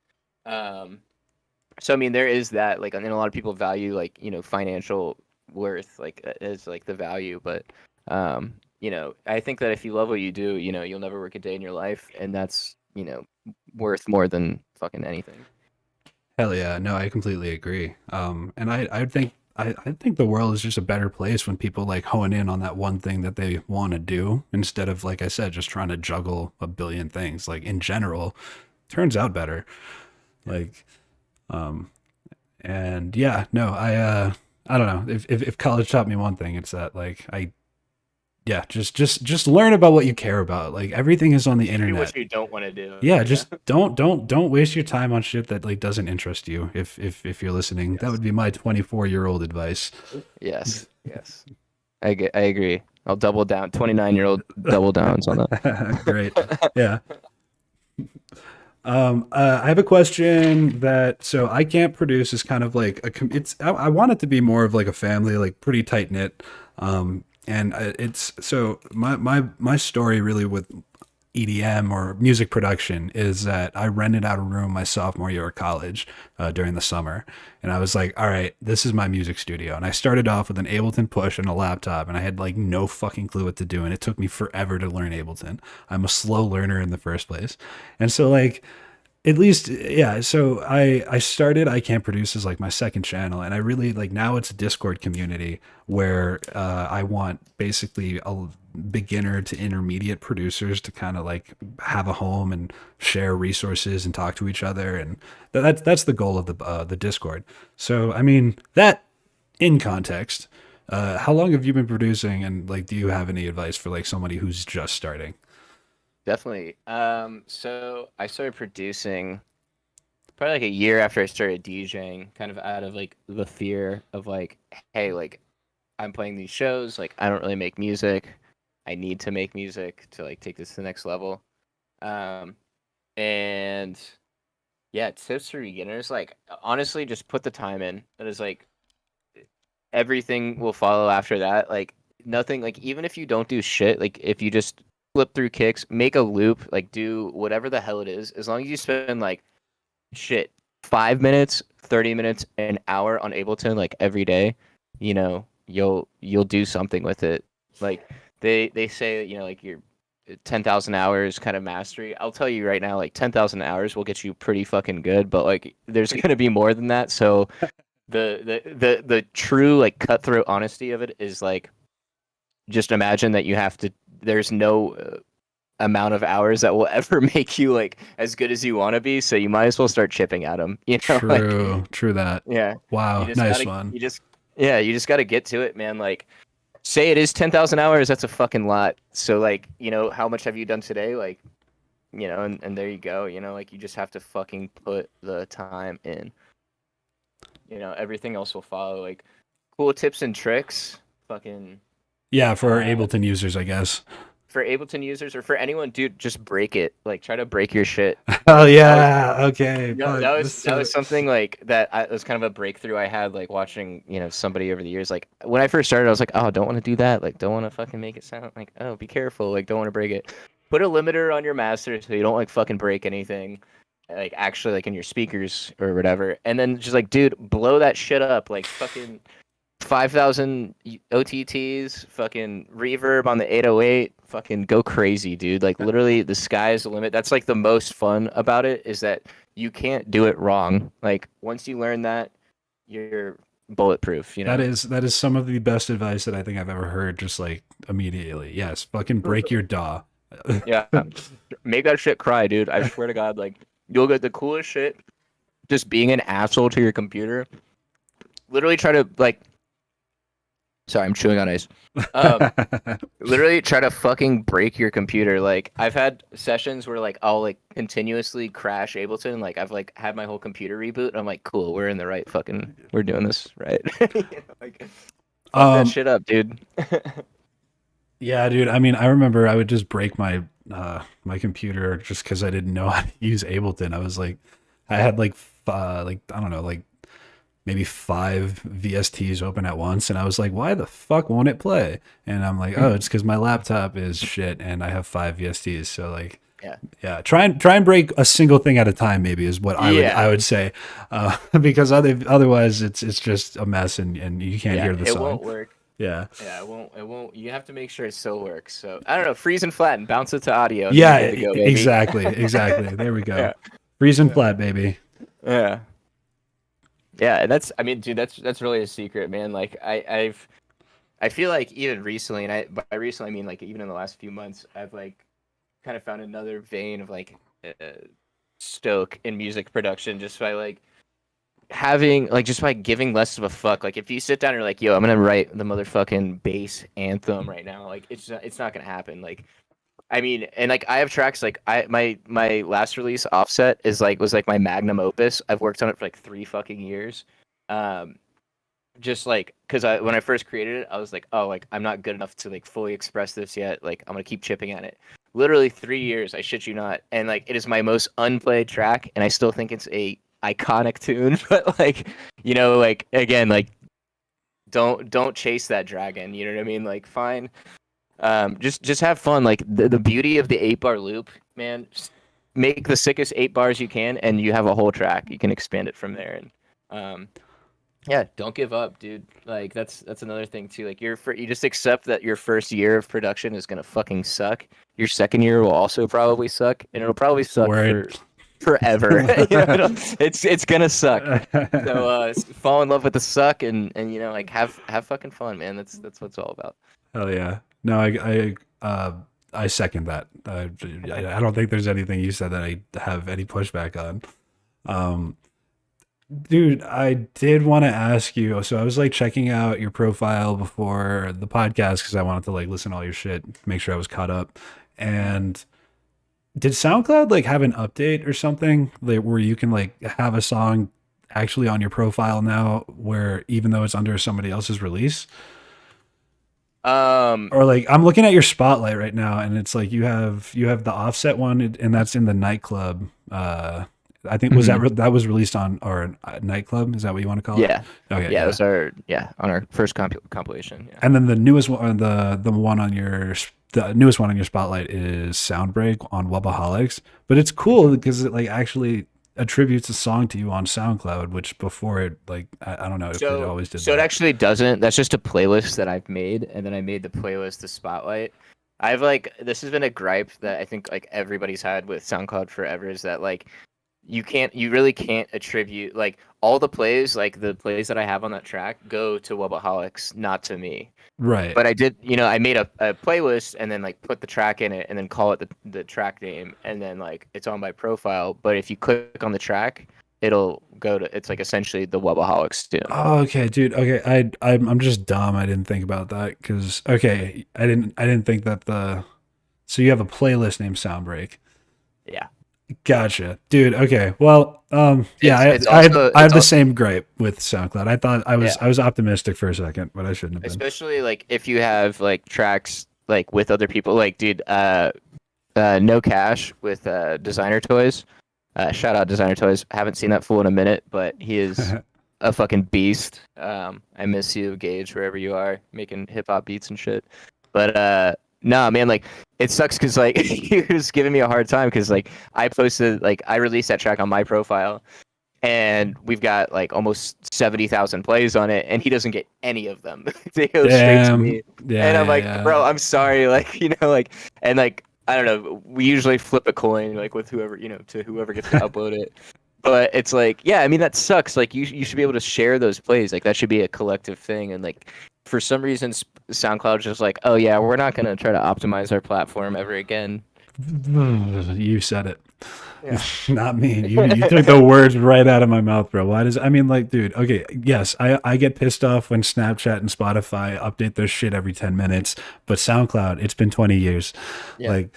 so I mean, there is that, like, and a lot of people value like, financial worth like as like the value, but I think that if you love what you do, you'll never work a day in your life, and that's, worth more than fucking anything. Hell yeah, no, I completely agree. And I think the world is just a better place when people like hone in on that one thing that they want to do instead of, like I said, just trying to juggle a billion things. Like in general, turns out better. Like, and yeah, no, I don't know. If college taught me one thing, it's that like yeah, just learn about what you care about. Like everything is on the Do internet. what you don't want to do. Yeah, just don't waste your time on shit that like doesn't interest you. If you're listening, that would be my 24-year-old advice. Yes. I agree. I'll double down. 29-year-old double downs on that. Great. Yeah. I have a question that, so I Can't Produce is kind of like I want it to be more of like a family, like pretty tight knit. And it's, so my story really with EDM or music production is that I rented out a room my sophomore year of college during the summer, and I was like, all right, this is my music studio. And I started off with an Ableton Push and a laptop, and I had like no fucking clue what to do, and it took me forever to learn Ableton. I'm a slow learner in the first place, and so like, at least, yeah, so I started I Can't Produce as like my second channel, and I really like, now it's a Discord community where I want basically a beginner to intermediate producers to kind of like have a home and share resources and talk to each other, and that's the goal of the Discord. So I mean, that in context, how long have you been producing, and like, do you have any advice for like somebody who's just starting? Definitely. So I started producing probably like a year after I started DJing, kind of out of like the fear of like, hey, like I'm playing these shows, like I don't really make music. I need to make music to like take this to the next level. And yeah, tips for beginners, like honestly, just put the time in. That is like, everything will follow after that. Like nothing, like even if you don't do shit, like if you just flip through kicks, make a loop, like do whatever the hell it is, as long as you spend like shit 5 minutes, 30 minutes, an hour on Ableton like every day, you'll do something with it. Like they say, like your 10,000 hours kind of mastery. I'll tell you right now, like 10,000 hours will get you pretty fucking good, but like there's gonna be more than that. So the true like cutthroat honesty of it is like, just imagine that there's no amount of hours that will ever make you like as good as you want to be, so you might as well start chipping at them, True that. Yeah. Wow, nice one. You just got to get to it, man. Like, say it is 10,000 hours, that's a fucking lot. So like, how much have you done today? Like, and there you go. Like, you just have to fucking put the time in. Everything else will follow. Like, cool tips and tricks, fucking. Yeah, for Ableton users, I guess. For Ableton users, or for anyone, dude, just break it. Like, try to break your shit. Oh yeah, okay. That was something like that. It was kind of a breakthrough I had, like watching, somebody over the years. Like when I first started, I was like, oh, don't want to do that. Like, don't want to fucking make it sound like, oh, be careful. Like, don't want to break it. Put a limiter on your master so you don't like fucking break anything. Like actually, like in your speakers or whatever. And then just like, dude, blow that shit up. Like fucking 5,000 OTTs, fucking reverb on the 808, fucking go crazy, dude. Like literally the sky is the limit. That's like the most fun about it, is that you can't do it wrong. Like once you learn that, you're bulletproof, That is some of the best advice that I think I've ever heard, just like immediately. Yes, fucking break your DAW. Yeah. Make that shit cry, dude. I swear to God, like You'll get the coolest shit. Just being an asshole to your computer. Literally try to like. Sorry, I'm chewing on ice. Literally try to fucking break your computer. Like I've had sessions where like I'll like continuously crash Ableton. Like I've like had my whole computer reboot. And I'm like, cool, we're in the right fucking. We're doing this right. Like, fuck that shit up, dude. Yeah, dude. I mean, I remember I would just break my my computer just because I didn't know how to use Ableton. I was like, I had like I don't know, like maybe 5 VSTs open at once, and I was like, why the fuck won't it play? And I'm like, oh, it's because my laptop is shit, and I have 5 VSTs. So like, yeah. Try and break a single thing at a time. Maybe is what I would say, because otherwise it's just a mess, and you can't hear the song. It won't work. Yeah. Yeah, it won't. You have to make sure it still works. So I don't know. Freeze and flatten. Bounce it to audio. Yeah, exactly. There we go. Yeah. Freeze and flat, baby. Yeah. Yeah, and that's. I mean, dude, that's really a secret, man. Like I feel like even recently, and by recently I mean like even in the last few months, I've like kind of found another vein of like stoke in music production just by like having like just by giving less of a fuck. Like if you sit down and you're like, yo, I'm gonna write the motherfucking bass anthem right now, like it's not gonna happen. Like I mean, and like I have tracks like my last release, Offset, was like my magnum opus. I've worked on it for like 3 fucking years. Just like because when I first created it, I was like, oh, like I'm not good enough to like fully express this yet. Like I'm gonna keep chipping at it. Literally 3 years, I shit you not, and like it is my most unplayed track, and I still think it's a iconic tune. But like, you know, like again, like don't chase that dragon. You know what I mean? Like fine. Just have fun. Like the beauty of the 8-bar loop, man. Just make the sickest 8 bars you can, and you have a whole track. You can expand it from there, and yeah, don't give up, dude. Like that's another thing too. Like you just accept that your first year of production is gonna fucking suck. Your second year will also probably suck, and it'll probably suck for forever. You know, it's gonna suck. So fall in love with the suck, and you know, like have fucking fun, man. That's what it's all about. Hell yeah. No, I second that. I don't think there's anything you said that I have any pushback on. Dude, I did want to ask you. So I was like checking out your profile before the podcast because I wanted to like listen to all your shit, make sure I was caught up. And did SoundCloud like have an update or something like where you can like have a song actually on your profile now, where even though it's under somebody else's release? Or like I'm looking at your spotlight right now, and it's like you have the Offset one, and that's in the Nightclub. I think was that was released on or Nightclub. Is that what you want to call it? Yeah. Okay. Yeah, those are on our first compilation. Yeah. And then the newest one, the newest one on your spotlight is Soundbreak on Wubaholics. But it's cool because it like actually attributes a song to you on SoundCloud, which before it like I don't know if it always did. So it actually doesn't. That's just a playlist that I've made, and then I made the playlist the spotlight. I've like this has been a gripe that I think like everybody's had with SoundCloud forever is that like you really can't attribute like all the plays, like the plays that I have on that track go to Wubaholics, not to me. Right. But I did, you know, I made a playlist and then like put the track in it and then call it the track name, and then like it's on my profile. But if you click on the track, it'll go to, it's like essentially the Wubaholics tune. Oh, okay, dude. Okay, I'm just dumb. I didn't think about that because okay, I didn't think that so you have a playlist named Soundbreak. Yeah. Gotcha, dude. Okay, well, yeah, I have the same gripe with SoundCloud. I thought I was optimistic for a second, but I shouldn't have been. Especially like if you have like tracks like with other people, like dude, No Cash with Designer Toys. Shout out Designer Toys. Haven't seen that fool in a minute, but he is a fucking beast. I miss you, Gage, wherever you are, making hip hop beats and shit. But no, man, like it sucks because like he was giving me a hard time because like I released that track on my profile, and we've got like almost 70,000 plays on it, and he doesn't get any of them. They go straight to me, and I'm like, bro, I'm sorry, like you know, like and like I don't know, we usually flip a coin like with whoever gets to upload it. But it's like, yeah, I mean that sucks. Like you should be able to share those plays. Like that should be a collective thing. And like for some reason, SoundCloud's just like, oh yeah, we're not gonna try to optimize our platform ever again. You said it. Yeah. Not me. You took the words right out of my mouth, bro. Why does I mean like, dude, okay, yes, I get pissed off when Snapchat and Spotify update their shit every 10 minutes, but SoundCloud, it's been 20 years. Yeah. Like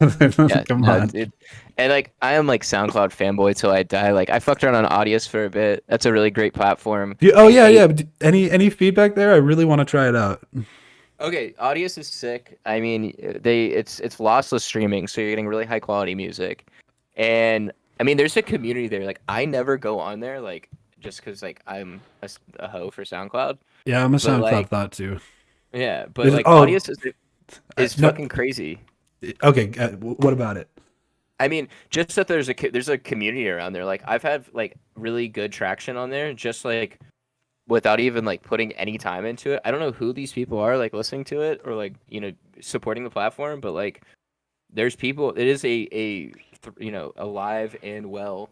Yeah, come no, on. dude. And like I am like SoundCloud fanboy till I die. Like I fucked around on Audius for a bit. That's a really great platform. Oh I yeah, hate- yeah. But any feedback there? I really want to try it out. Okay, Audius is sick. I mean, it's lossless streaming, so you're getting really high quality music. And I mean, there's a community there. Like I never go on there, like just because like I'm a hoe for SoundCloud. Yeah, I'm a But, SoundCloud like, thought too. Yeah, but Is- like oh, Audius is no, fucking crazy. okay, what about it? I mean, just that there's a community around there. Like I've had like really good traction on there, just like without even like putting any time into it. I don't know who these people are like listening to it or like supporting the platform, but like there's people. It is alive and well.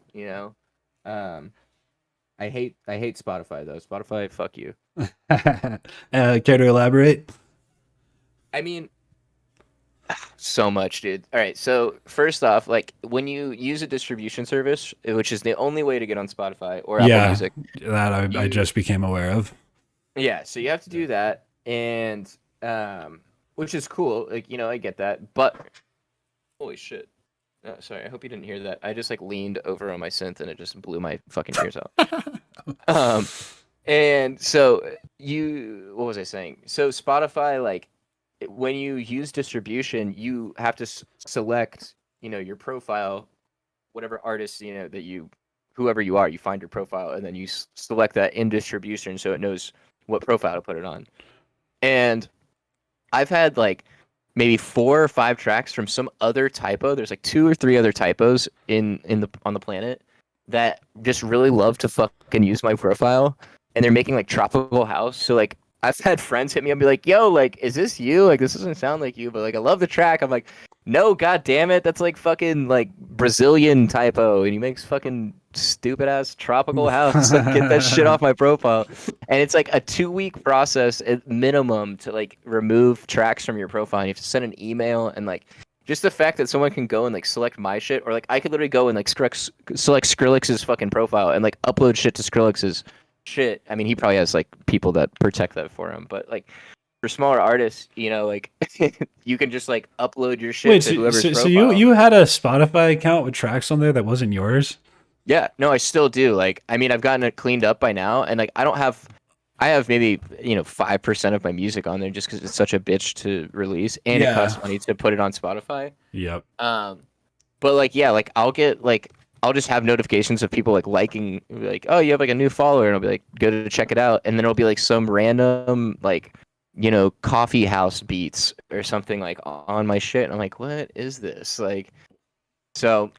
I hate Spotify though. Spotify, fuck you. Care to elaborate? I mean, so much, dude. All right, so first off, like when you use a distribution service, which is the only way to get on Spotify or Apple Yeah, Music. that I You- just became aware of. Yeah, so you have to do that, and which is cool. Like I get that, but holy shit! Sorry, I hope you didn't hear that. I just like leaned over on my synth and it just blew my fucking ears out. And so what was I saying? So Spotify, like when you use distribution, you have to select, your profile, whatever artist, whoever you are, you find your profile and then you select that in distribution so it knows what profile to put it on. And I've had like maybe 4 or 5 tracks from some other typo. There's like 2 or 3 other typos on the planet that just really love to fucking use my profile, and they're making like tropical house. So like I've had friends hit me up and be like, "Yo, like, is this you? Like, this doesn't sound like you, but like I love the track." I'm like, "No, god damn it, that's like fucking like Brazilian typo, and he makes fucking stupid ass tropical house. Like, get that shit off my profile." And it's like a 2-week process at minimum to like remove tracks from your profile. And you have to send an email, and like just the fact that someone can go and like select my shit, or like I could literally go and like select Skrillex's fucking profile and like upload shit to Skrillex's shit. I mean, he probably has like people that protect that for him, but like for smaller artists, like you can just like upload your shit to whoever's profile. So you had a Spotify account with tracks on there that wasn't yours? Yeah, no, I still do. Like, I mean, I've gotten it cleaned up by now, and like I have maybe 5% of my music on there just because it's such a bitch to release, and it costs money to put it on Spotify. Yep. But like, yeah, like I'll just have notifications of people like liking, like, oh, you have like a new follower, and I'll be like, go to check it out, and then it'll be like some random like coffee house beats or something like on my shit, and I'm like, what is this? Like, so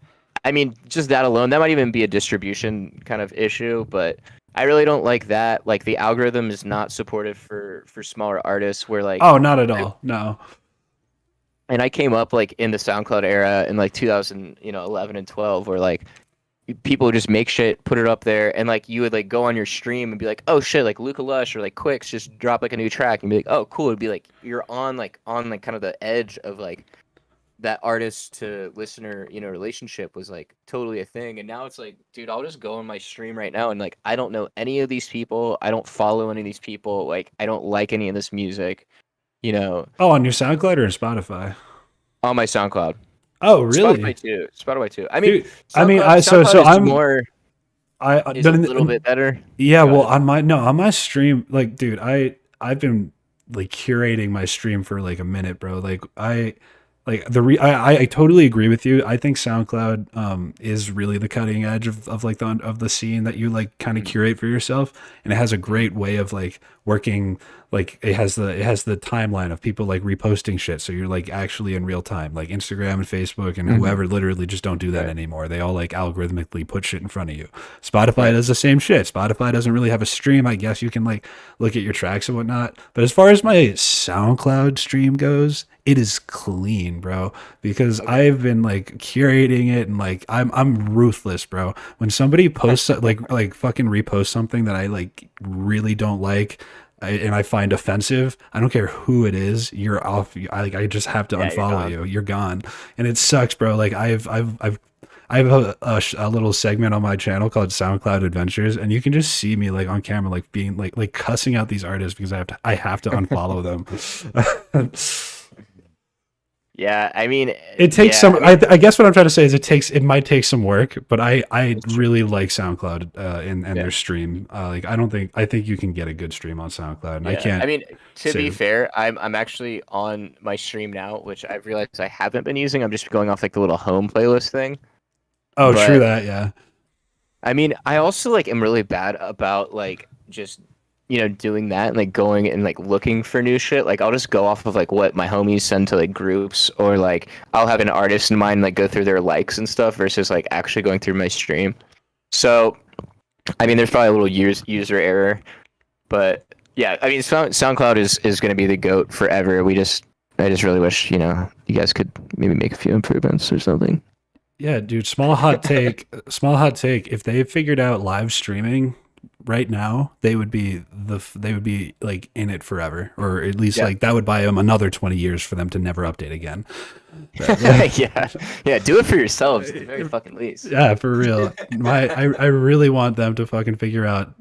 I mean, just that alone, that might even be a distribution kind of issue, but I really don't like that. Like the algorithm is not supportive for smaller artists where like, oh, not at all. No. And I came up like in the SoundCloud era in like 2011 and 12 where like people would just make shit, put it up there, and like you would like go on your stream and be like, oh shit, like Luca Lush or like Quicks just drop like a new track and be like, oh cool. It'd be like you're on kind of the edge of like that artist to listener, relationship was like totally a thing. And now it's like, dude, I'll just go on my stream right now and like I don't know any of these people. I don't follow any of these people. Like I don't like any of this music, Oh, on your SoundCloud or Spotify? on my SoundCloud. Oh, really? Spotify too. I mean, Dude, I mean, so I'm more a little bit better. Yeah, Go well, ahead. on my stream, like, dude, I've been like curating my stream for like a minute, bro. Like, I totally agree with you. I think SoundCloud is really the cutting edge of like the scene that you like kind of curate for yourself, and it has a great way of like working. Like it has the timeline of people like reposting shit, so you're like actually in real time. Like Instagram and Facebook and whoever literally just don't do that anymore. They all like algorithmically put shit in front of you. Spotify does the same shit. Spotify doesn't really have a stream. I guess you can like look at your tracks and whatnot. But as far as my SoundCloud stream goes, it is clean, bro, because I've been like curating it, and like I'm ruthless, bro. When somebody posts like fucking repost something that I like really don't like, and I find offensive, I don't care who it is, you're off. I just have to unfollow you. You're gone, and it sucks, bro. Like I've I have a little segment on my channel called SoundCloud Adventures, and you can just see me like on camera, like being like cussing out these artists because I have to unfollow them. Yeah, I mean, It takes yeah, some. I mean, I guess what I'm trying to say is it might take some work, but I really like SoundCloud and yeah. their stream. Like I think you can get a good stream on SoundCloud, and I Yeah, I can't mean, to be say. fair, I'm actually on my stream now, which I've realized I haven't been using. I'm just going off like the little home playlist thing. Oh, true But that. Yeah. I mean, I also like am really bad about like just doing that and like going and like looking for new shit. Like I'll just go off of like what my homies send to like groups, or like I'll have an artist in mind like go through their likes and stuff versus like actually going through my stream. So I mean, there's probably a little user error, but yeah, I mean, SoundCloud is going to be the goat forever. I just really wish you guys could maybe make a few improvements or something. Yeah, dude, small hot take, small hot take. If they figured out live streaming right now, they would be like in it forever, or at least Yeah. like that would buy them another 20 years for them to never update again. Yeah, yeah, do it for yourselves at the very fucking least. Yeah, for real. I really want them to fucking figure out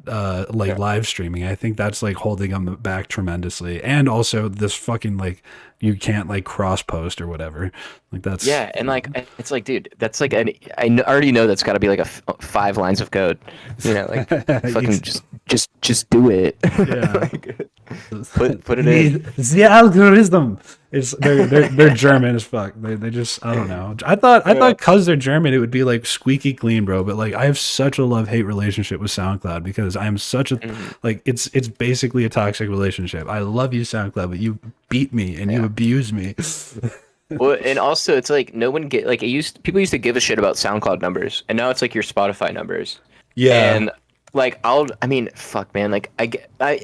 like Yeah. live streaming. I think that's like holding them back tremendously. And also this fucking like you can't like cross post or whatever. Like that's Yeah, and like it's like, dude, that's like already know that's got to be like 5 lines of code. Like fucking just do it. Yeah. Like, put it in. The algorithm. It's they're German as fuck. They just I don't know. I thought because they're German it would be like squeaky clean, bro. But like I have such a love-hate relationship with SoundCloud because I'm such a like it's basically a toxic relationship. I love you, SoundCloud, but you beat me and you abuse me. Well, and also it's like no one get like people used to give a shit about SoundCloud numbers, and now it's like your Spotify numbers. Yeah. And like I mean, fuck, man. Like I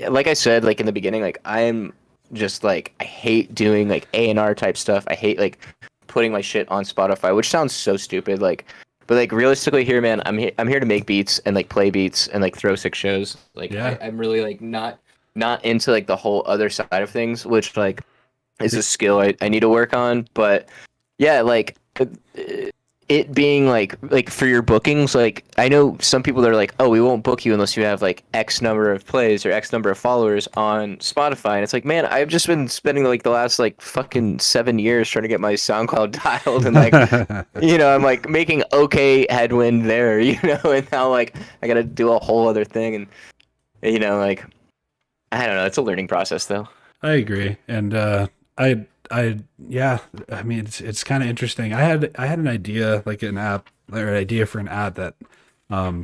like I said, like in the beginning, like I'm just like I hate doing like A&R type stuff. I hate like putting my shit on Spotify, which sounds so stupid. Like, but like realistically here, man, I'm here to make beats and like play beats and like throw sick shows. Like Yeah. I'm really like not into like the whole other side of things, which like is a skill I need to work on. But yeah, like it being like for your bookings, like I know some people that are like, oh, we won't book you unless you have like X number of plays or X number of followers on Spotify, and it's like, man, I've just been spending like the last like fucking 7 years trying to get my SoundCloud dialed, and like I'm like making okay headwind there, and now like I gotta do a whole other thing, and like I don't know, it's a learning process though. I agree. And yeah, I mean it's kind of interesting. I had an idea like an app or an idea for an app that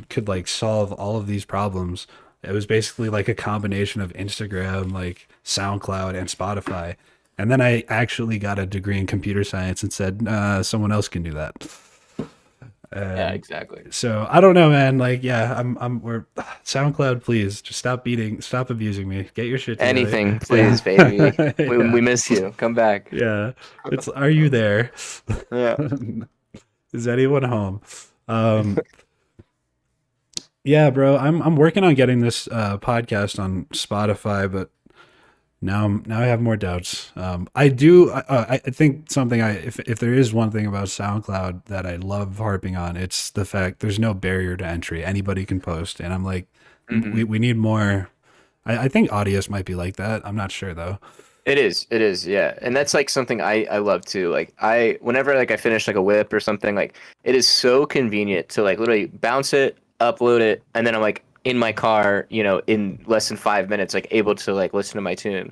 could like solve all of these problems. It was basically like a combination of Instagram, like SoundCloud and Spotify. And then I actually got a degree in computer science and said someone else can do that. Yeah, exactly. So I don't know, man. Like, yeah, we're SoundCloud. Please just stop abusing me. Get your shit together. Anything, please, baby. We miss you. Come back. Yeah, are you there? Yeah. Is anyone home? Yeah, bro. I'm working on getting this podcast on Spotify, but now I have more doubts. I think something if there is one thing about SoundCloud that I love harping on, it's the fact there's no barrier to entry. Anybody can post, and I'm like, we need more. I think Audios might be like that. I'm not sure though. It is, yeah. And that's like something I love too. Like whenever like I finish like a whip or something, like it is so convenient to like literally bounce it, upload it, and then I'm like in my car, in less than 5 minutes, like able to like listen to my tune.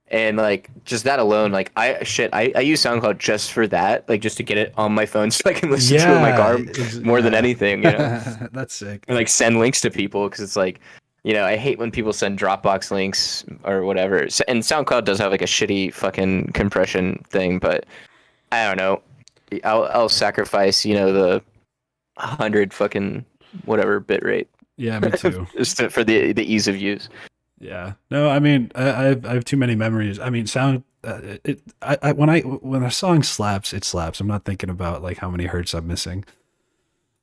And like just that alone, like I use SoundCloud just for that, like just to get it on my phone so I can listen to it in my car more than anything, That's sick. And like send links to people because it's like, I hate when people send Dropbox links or whatever. And SoundCloud does have like a shitty fucking compression thing, but I don't know. I'll sacrifice, the 100 fucking whatever bit rate. Yeah, me too. Just for the ease of use. Yeah. No, I mean, I have too many memories. I mean, when a song slaps, it slaps. I'm not thinking about like how many hertz I'm missing.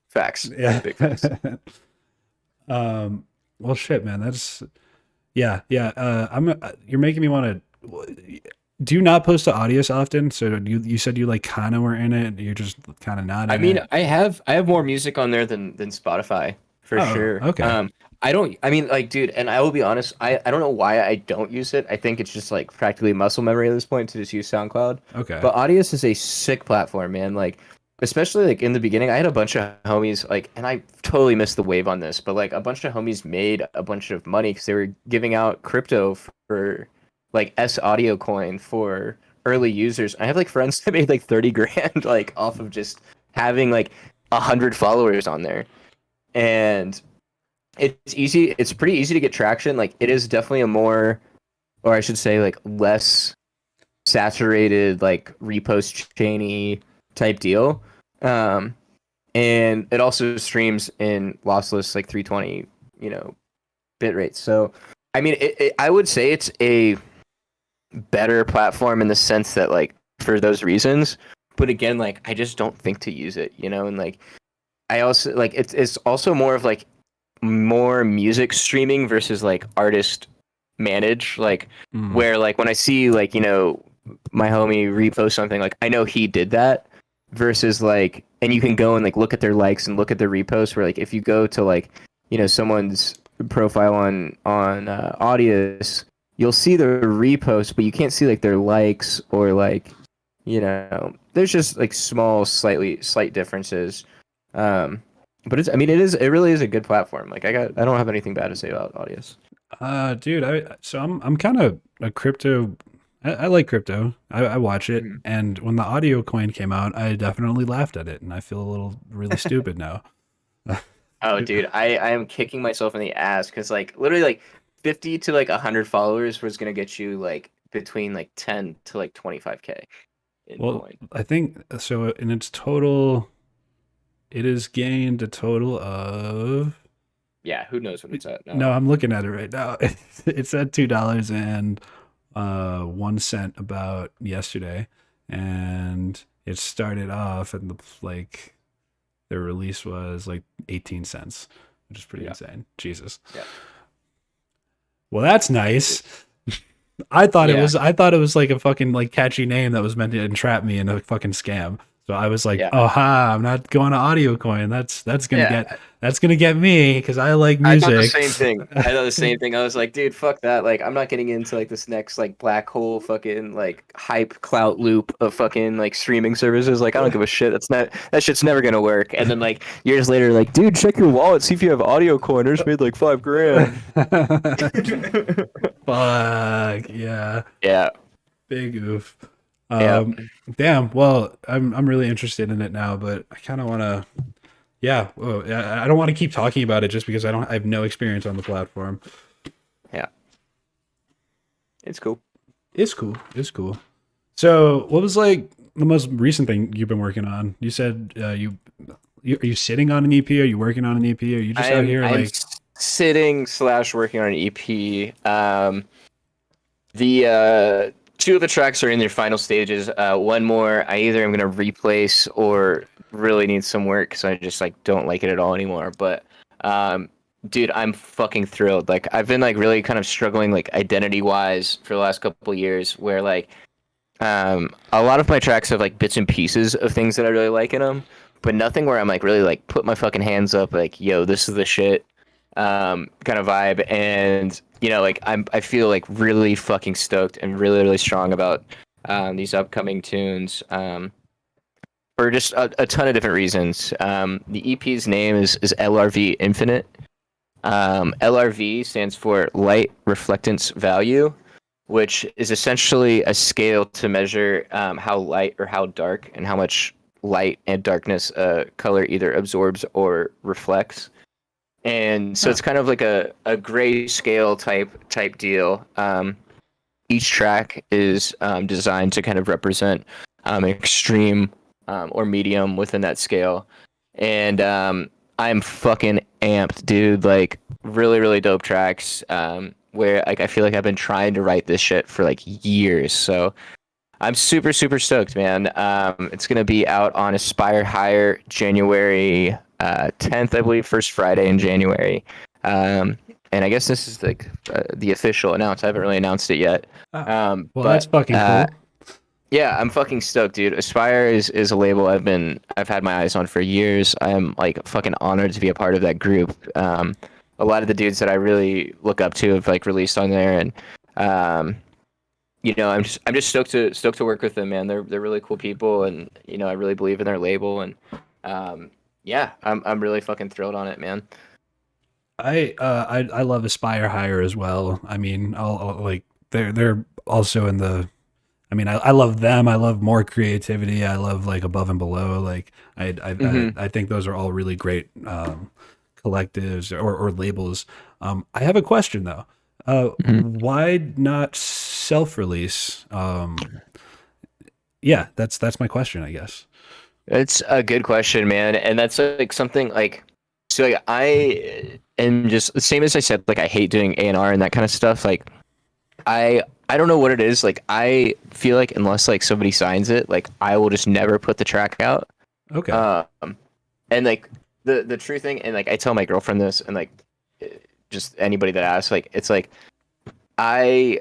Facts. Yeah. Big facts. Well, shit, man. That's yeah. You're making me want to. do you not post to Audius often? So you said you like kind of were in it. You're just kind of not in I mean, it. I have more music on there than Spotify for Oh, sure. okay. I don't. I mean, like, dude, and I will be honest. I don't know why I don't use it. I think it's just like practically muscle memory at this point to just use SoundCloud. Okay. But Audius is a sick platform, man. Like, especially like in the beginning, I had a bunch of homies like, and I totally missed the wave on this, but like a bunch of homies made a bunch of money because they were giving out crypto for like S audio coin for early users. I have like friends that made like 30 grand like off of just having like 100 followers on there. And it's easy, it's pretty easy to get traction. Like it is definitely a more, or I should say like less saturated like repost chainy type deal. Um and it also streams in lossless like 320, bit rates. So I mean I would say it's a better platform in the sense that like for those reasons, but again like I just don't think to use it, and like I also like it's also more of like more music streaming versus like artist manage, like Mm. where like when I see like my homie repost something, like I know he did that versus like, and you can go and like look at their likes and look at their reposts, where like if you go to like someone's profile on Audius, you'll see their repost, but you can't see like their likes or like there's just like slight differences. But it really is a good platform. Like I don't have anything bad to say about Audius. Dude, I'm kind of a crypto. I like crypto. I watch it, Mhm. and when the audio coin came out, I definitely laughed at it, and I feel a little really stupid now. Oh, dude, I am kicking myself in the ass because like literally like 50 to like 100 followers was gonna get you like between like 10 to like 25K in Well, coin. I think so. In its total, it has gained a total of. Yeah, who knows what it's at now? No, I'm looking at it right now. It's at $2.01 about yesterday, and it started off and their release was like 18 cents, which is pretty Yeah. insane. Jesus. Yeah. Well, that's nice. I thought Yeah. I thought it was like a fucking like catchy name that was meant to entrap me in a fucking scam. So I was like, Yeah. oh ha, I'm not going to audio coin. That's gonna Yeah. get me because I like I music. thought the same thing. I thought the same thing. I was like, dude, fuck that. Like, I'm not getting into like this next like black hole fucking like hype clout loop of fucking like streaming services. Like, I don't give a shit. That shit's never gonna work. And then like years later, like, dude, check your wallet, see if you have audio coin. I just made like $5 grand. Fuck yeah, Yeah. big oof. Yeah. Damn. Well, I'm really interested in it now, but I kind of want to. Yeah. Well, I don't want to keep talking about it just because I have no experience on the platform. Yeah. It's cool. It's cool. It's cool. So, what was like the most recent thing you've been working on? You said are you sitting on an EP? Are you working on an EP? Are you just out here I'm like? sitting / working on an EP. The two of the tracks are in their final stages. One more, I either am gonna replace or really need some work because I just like don't like it at all anymore. But dude, I'm fucking thrilled. Like I've been like really kind of struggling like identity wise for the last couple of years, where like a lot of my tracks have like bits and pieces of things that I really like in them, but nothing where I'm like really like put my fucking hands up like, yo, this is the shit kind of vibe. And like I feel like really fucking stoked and really really strong about these upcoming tunes for just a ton of different reasons. The EP's name is LRV Infinite. LRV stands for light reflectance value, which is essentially a scale to measure how light or how dark and how much light and darkness color either absorbs or reflects. And so it's kind of like a gray scale type deal. Each track is designed to kind of represent extreme or medium within that scale. And I'm fucking amped, dude. Like really, really dope tracks. Where like I feel like I've been trying to write this shit for like years. So I'm super, super stoked, man. It's gonna be out on Aspire Higher January 10th, I believe, first Friday in January. and I guess this is like the official announce. I haven't really announced it yet. Well, But that's fucking cool. yeah, I'm fucking stoked, dude. Aspire is a label I've had my eyes on for years. I'm like fucking honored to be a part of that group. A lot of the dudes that I really look up to have like released on there, and I'm just stoked to work with them, man. They're really cool people, and I really believe in their label, and yeah, I'm really fucking thrilled on it, man. I love Aspire Higher as well. I mean, I'll like they're also in the. I mean, I love them. I love More Creativity. I love like Above and Below. Like I think those are all really great collectives or labels. I have a question though. Why not self-release? Yeah, that's my question, I guess. It's a good question, man, and that's like something like so. Like, I am just the same as I said. Like I hate doing A&R and that kind of stuff. Like I don't know what it is. Like I feel like unless like somebody signs it, like I will just never put the track out. Okay. And like the true thing, and like I tell my girlfriend this, and like just anybody that asks, like it's like I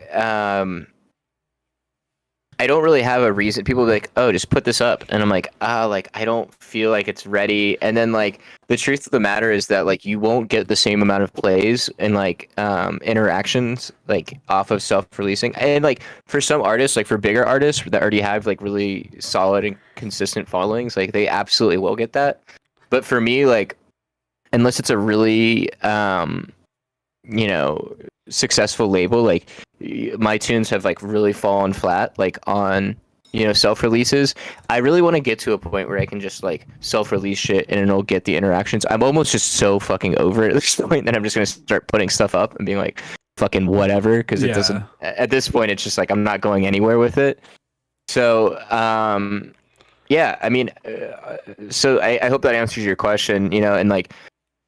don't really have a reason. People be like, "Oh, just put this up," and I'm like, like I don't feel like it's ready. And then like the truth of the matter is that like you won't get the same amount of plays and like interactions like off of self-releasing. And like for some artists, like for bigger artists that already have like really solid and consistent followings, like they absolutely will get that. But for me, like unless it's a really successful label, like my tunes have like really fallen flat like on self-releases. I really want to get to a point where I can just like self-release shit and it'll get the interactions. I'm almost just so fucking over it at this point that I'm just gonna start putting stuff up and being like fucking whatever, because it doesn't, at this point it's just like I'm not going anywhere with it. So yeah, I mean so I hope that answers your question, and like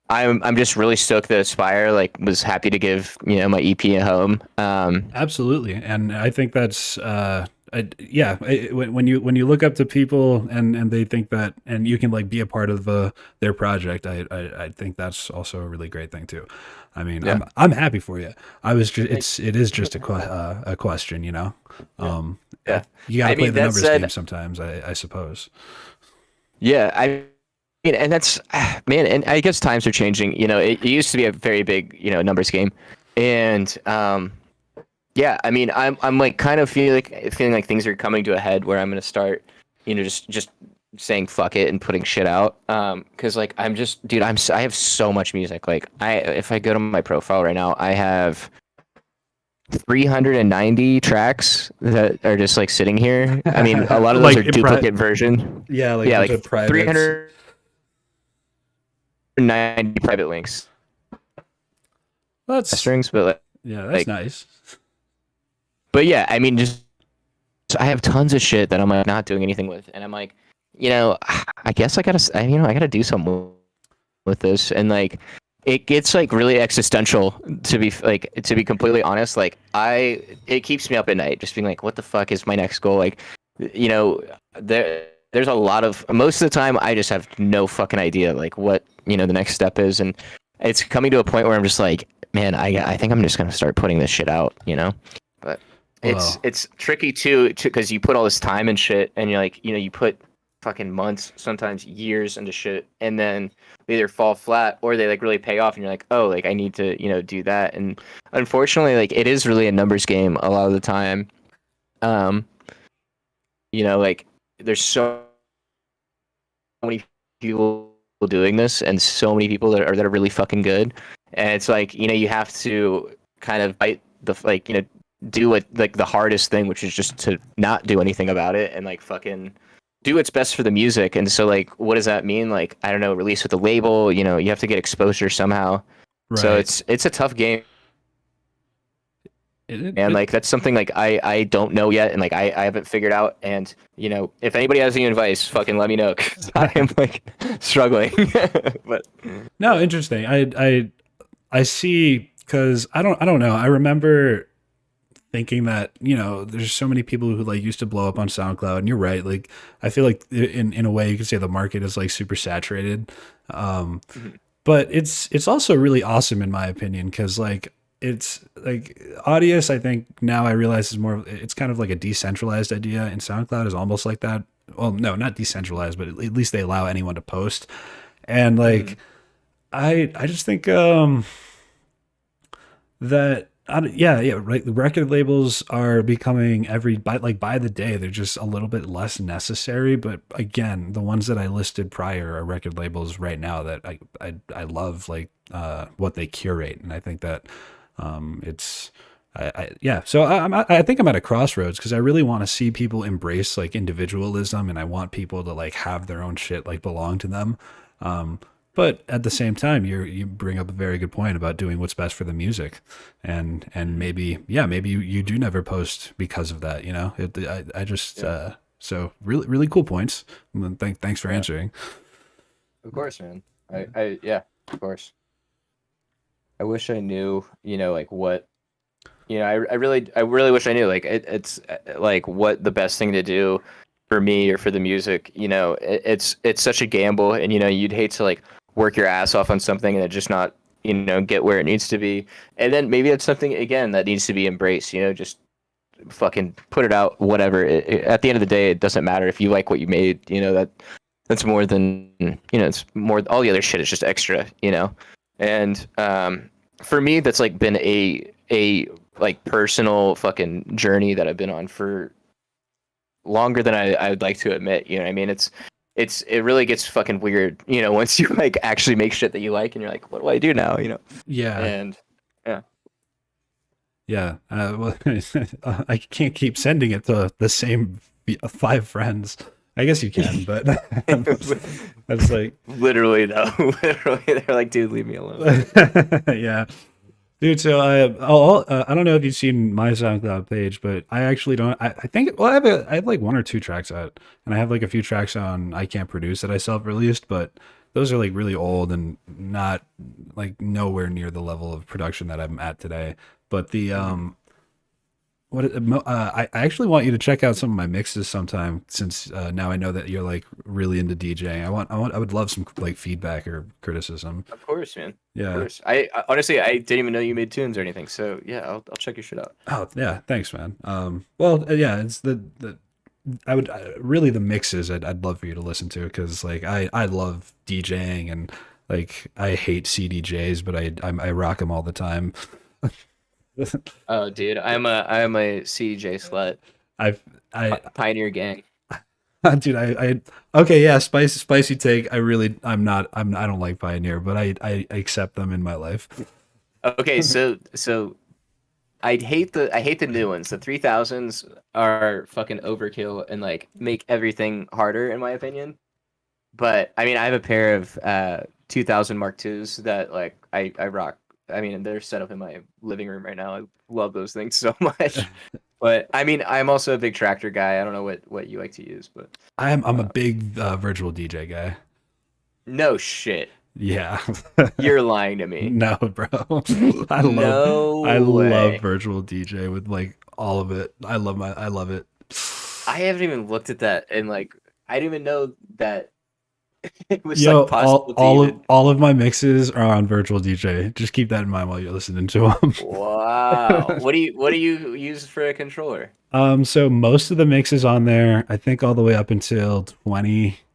I'm just really stoked that Aspire like was happy to give my EP a home. Absolutely, and I think that's when you look up to people and they think that, and you can like be a part of their project, I think that's also a really great thing too. I mean, yeah. I'm happy for you. I was just it is just a question, Yeah. You gotta play the numbers game sometimes, I suppose. Yeah, I mean, and that's man, and I guess times are changing. It used to be a very big numbers game, and yeah, I mean, I'm like kind of feeling like things are coming to a head where I'm gonna start just saying fuck it and putting shit out, because like I'm just, dude, I have so much music. Like if I go to my profile right now, I have 390 tracks that are just like sitting here. I mean, a lot of those like are duplicate version. Yeah, like 390 private links. That's strings, but like, yeah, that's nice. But yeah, I mean, just I have tons of shit that I'm like not doing anything with, and I'm like, I guess I gotta do something with this, and like it gets like really existential to be completely honest. Like it keeps me up at night, just being like, what the fuck is my next goal? Like, there's a lot of, most of the time I just have no fucking idea like what the next step is, and it's coming to a point where I'm just like, man, I think I'm just gonna start putting this shit out, but it's tricky too, because you put all this time and shit, and you're like, you put fucking months, sometimes years into shit, and then they either fall flat or they like really pay off, and you're like, oh, like I need to do that. And unfortunately, like it is really a numbers game a lot of the time. Like there's so many people doing this and so many people that are really fucking good, and it's like you have to kind of bite the do what like the hardest thing, which is just to not do anything about it and like fucking do what's best for the music. And so like what does that mean? Like, I don't know, release with a label, you have to get exposure somehow. Right. So it's a tough game. And like that's something like I don't know yet, and like I haven't figured out. And if anybody has any advice, fucking let me know, because I am like struggling. But no, interesting. I see, because I don't know. I remember thinking that there's so many people who like used to blow up on SoundCloud, and you're right. Like I feel like in a way you could say the market is like super saturated. but it's also really awesome in my opinion, because like it's like Audius, I think now I realize is more it's kind of like a decentralized idea, and SoundCloud is almost like that. Well, no, not decentralized, but at least they allow anyone to post. And Mhm. like I just think that yeah, right. The record labels are becoming by the day they're just a little bit less necessary. But again, the ones that I listed prior are record labels right now that I love, like what they curate, and I think that it's yeah. So I think I'm at a crossroads, because I really want to see people embrace like individualism, and I want people to like have their own shit like belong to them. Um, but at the same time, you bring up a very good point about doing what's best for the music, and maybe yeah, maybe you do never post because of that. You know, I just Yeah. so really cool points. Thanks for Yeah. answering. Of course, man. Yeah, of course. I wish I knew, like what, I really wish I knew, like it's like what the best thing to do for me or for the music. It's such a gamble, and you'd hate to like work your ass off on something and it just not, get where it needs to be. And then maybe it's something again that needs to be embraced. Just fucking put it out, whatever. At the end of the day, it doesn't matter if you like what you made. That's more than it's more, all the other shit is just extra. And for me, that's like been a like personal fucking journey that I've been on for longer than I would like to admit. You know what I mean? It really gets fucking weird, once you like actually make shit that you like and you're like, what do I do now? Yeah, And yeah. yeah. Well, I can't keep sending it to the same 5 friends. I guess you can, but that's like Literally though, literally they're like, dude, leave me alone. yeah. Dude, so I don't know if you've seen my SoundCloud page, but I actually don't. I think well, I have like 1 or 2 tracks out, and I have like a few tracks on I Can't Produce that I self-released, but those are like really old and not like nowhere near the level of production that I'm at today. But the Mhm. I actually want you to check out some of my mixes sometime, since now I know that you're like really into DJing. I would love some like feedback or criticism. Of course, man. Of Yeah. course. I honestly I didn't even know you made tunes or anything. So yeah, I'll check your shit out. Oh yeah, thanks, man. Well, yeah, it's the I would really the mixes I'd love for you to listen to, because like I love DJing, and like I hate CDJs, but I rock them all the time. Oh, dude, I'm a CJ slut. I've I Pioneer gang. dude I okay, yeah, spicy take. I don't like Pioneer, but I accept them in my life. Okay, so I hate the new ones. The 3000s are fucking overkill and like make everything harder in my opinion. But I mean, I have a pair of 2000 Mark IIs that like I rock. I mean, they're set up in my living room right now. I love those things so much. But I mean, I'm also a big tractor guy. I don't know what you like to use, but I'm a uh, big virtual DJ guy. no shit. Yeah. You're lying to me. No, bro. I love I No love way. virtual DJ with like all of it. I love it. I haven't even looked at that and like I didn't even know that it was Yo, like possible to all of even. all of my mixes are on virtual DJ. Just keep that in mind while you're listening to Wow. them. What do you use for a controller? So most of the mixes on there, I think all the way up until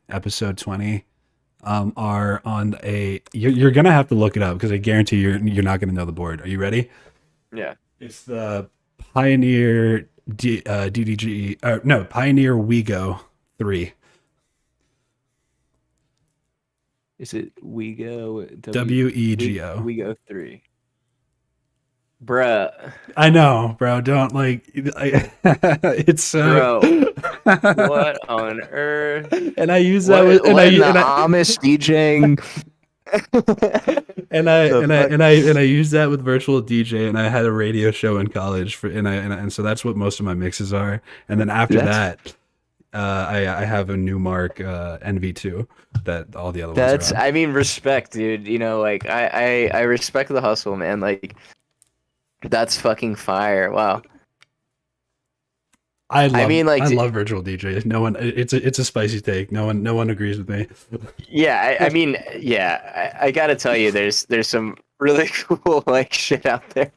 episode 20, are on a. You're gonna have to look it up, because I guarantee you're not gonna know the board. Are you ready? Yeah. It's the Pioneer DDG. No, Pioneer WeGo 3. Is it WeGo WEGO. WeGo 3? Bruh. I know, bro. Don't like. It's so. Bro. What on earth? And I use that What with what in the Amish DJing? The fuck? and I use that with virtual DJ, and I had a radio show in college and so that's what most of my mixes are. And then after That's that, I have a Newmark NV2 that all the other ones are that's on. I mean respect, dude. Like I respect the hustle, man. Like that's fucking fire. Wow. I mean, like, I love virtual DJ. No one, it's a spicy take. No one agrees with me. yeah, I mean, yeah, I gotta tell you, there's some really cool like shit out there.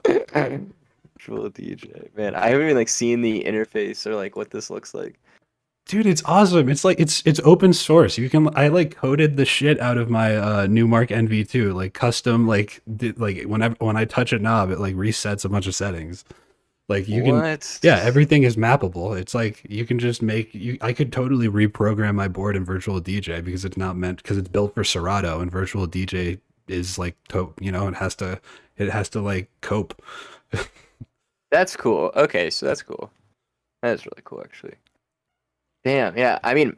Virtual DJ, man, I haven't even like seen the interface or like what this looks like. Dude, it's awesome. It's like it's open source. You can I like coded the shit out of my Newmark NV2, like custom like when I touch a knob, it like resets a bunch of settings. Like you can What? yeah, everything is mappable. It's like you can just make you I could totally reprogram my board in virtual DJ because it's not meant because it's built for Serato and virtual DJ is like it has to like cope. That's cool. Okay, so that's cool. That's really cool, actually. Damn, yeah. I mean,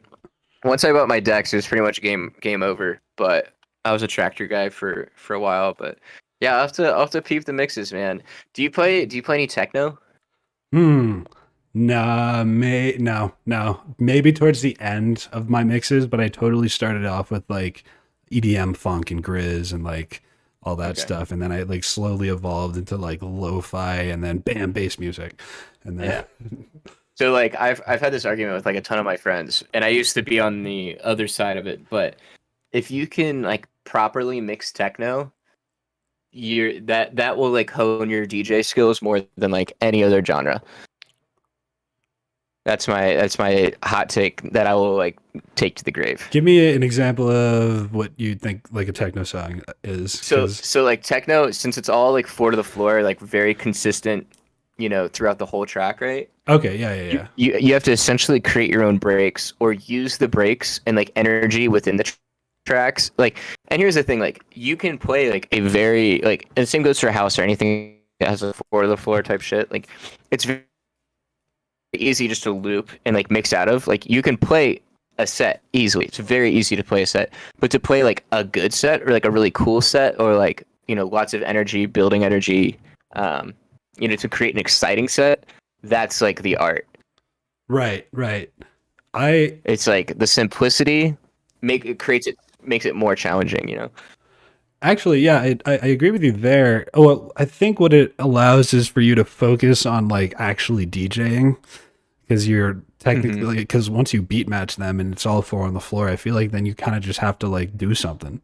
once I bought my decks, it was pretty much game over. But I was a tractor guy for a while. But yeah, I'll have to peep the mixes, man. Do you play any techno? Nah, no. Maybe towards the end of my mixes, but I totally started off with like EDM funk and grizz and like all that Okay. stuff. And then I like slowly evolved into like lo-fi and then bam, bass music. And then Yeah. So like I've had this argument with like a ton of my friends, and I used to be on the other side of it. But if you can like properly mix techno, that will like hone your DJ skills more than like any other genre. That's my hot take that I will like take to the grave. give me an example of what you think like a techno song is. So like techno, since it's all like 4 to the floor, like very consistent, throughout the whole track, right? Okay, yeah. You have to essentially create your own breaks or use the breaks and like energy within the tracks. Like, and here's the thing, like you can play like a very like, and the same goes for house or anything that has a 4 to the floor type shit. Like it's very easy just to loop and like mix out of. Like you can play a set easily. It's very easy to play a set, but to play like a good set or like a really cool set or like, lots of energy, building energy, to create an exciting set, that's like the art. Right. It's like the simplicity makes it more challenging. Actually, yeah, I agree with you there. Oh, well, I think what it allows is for you to focus on like actually DJing because you're technically because once you beat match them and it's all 4 on the floor, I feel like then you kind of just have to like do something.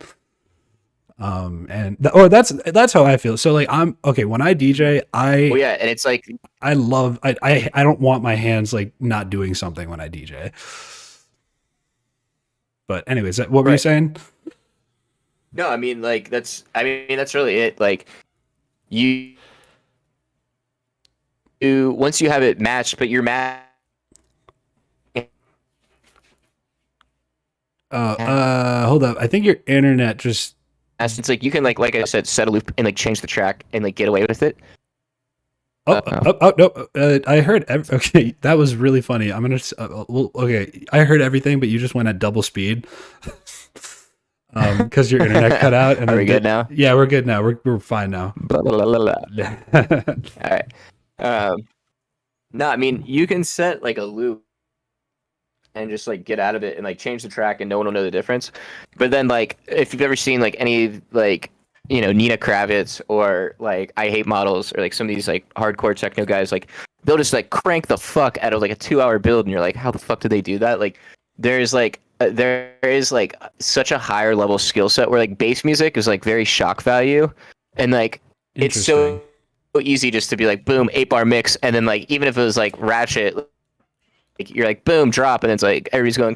That's how I feel. So like I'm okay when I DJ, Well, yeah, and it's like I don't want my hands like not doing something when I DJ. But anyways, what were you Right. saying? no, I mean like that's really it. Like you once you have it matched, but you're matched. Hold up. I think your internet just It's like you can like I said, set a loop and like change the track and like get away with it. no. I heard. Okay, that was really funny. I'm gonna. Okay, I heard everything, but you just went at double speed. Because your internet cut out. And Are we good now? Yeah, we're good now. We're fine now. Blah, blah, blah, blah, blah. All right. No, I mean you can set like a loop and just like get out of it and like change the track and no one will know the difference. But then like if you've ever seen like any like Nina Kravitz or like I Hate Models or like some of these like hardcore techno guys, like they'll just like crank the fuck out of like a 2-hour build and you're like, how the fuck did they do that? Like there is like such a higher level skill set where like bass music is like very shock value and like it's so easy just to be like boom 8-bar mix and then like even if it was like ratchet, like you're like boom drop and it's like everybody's going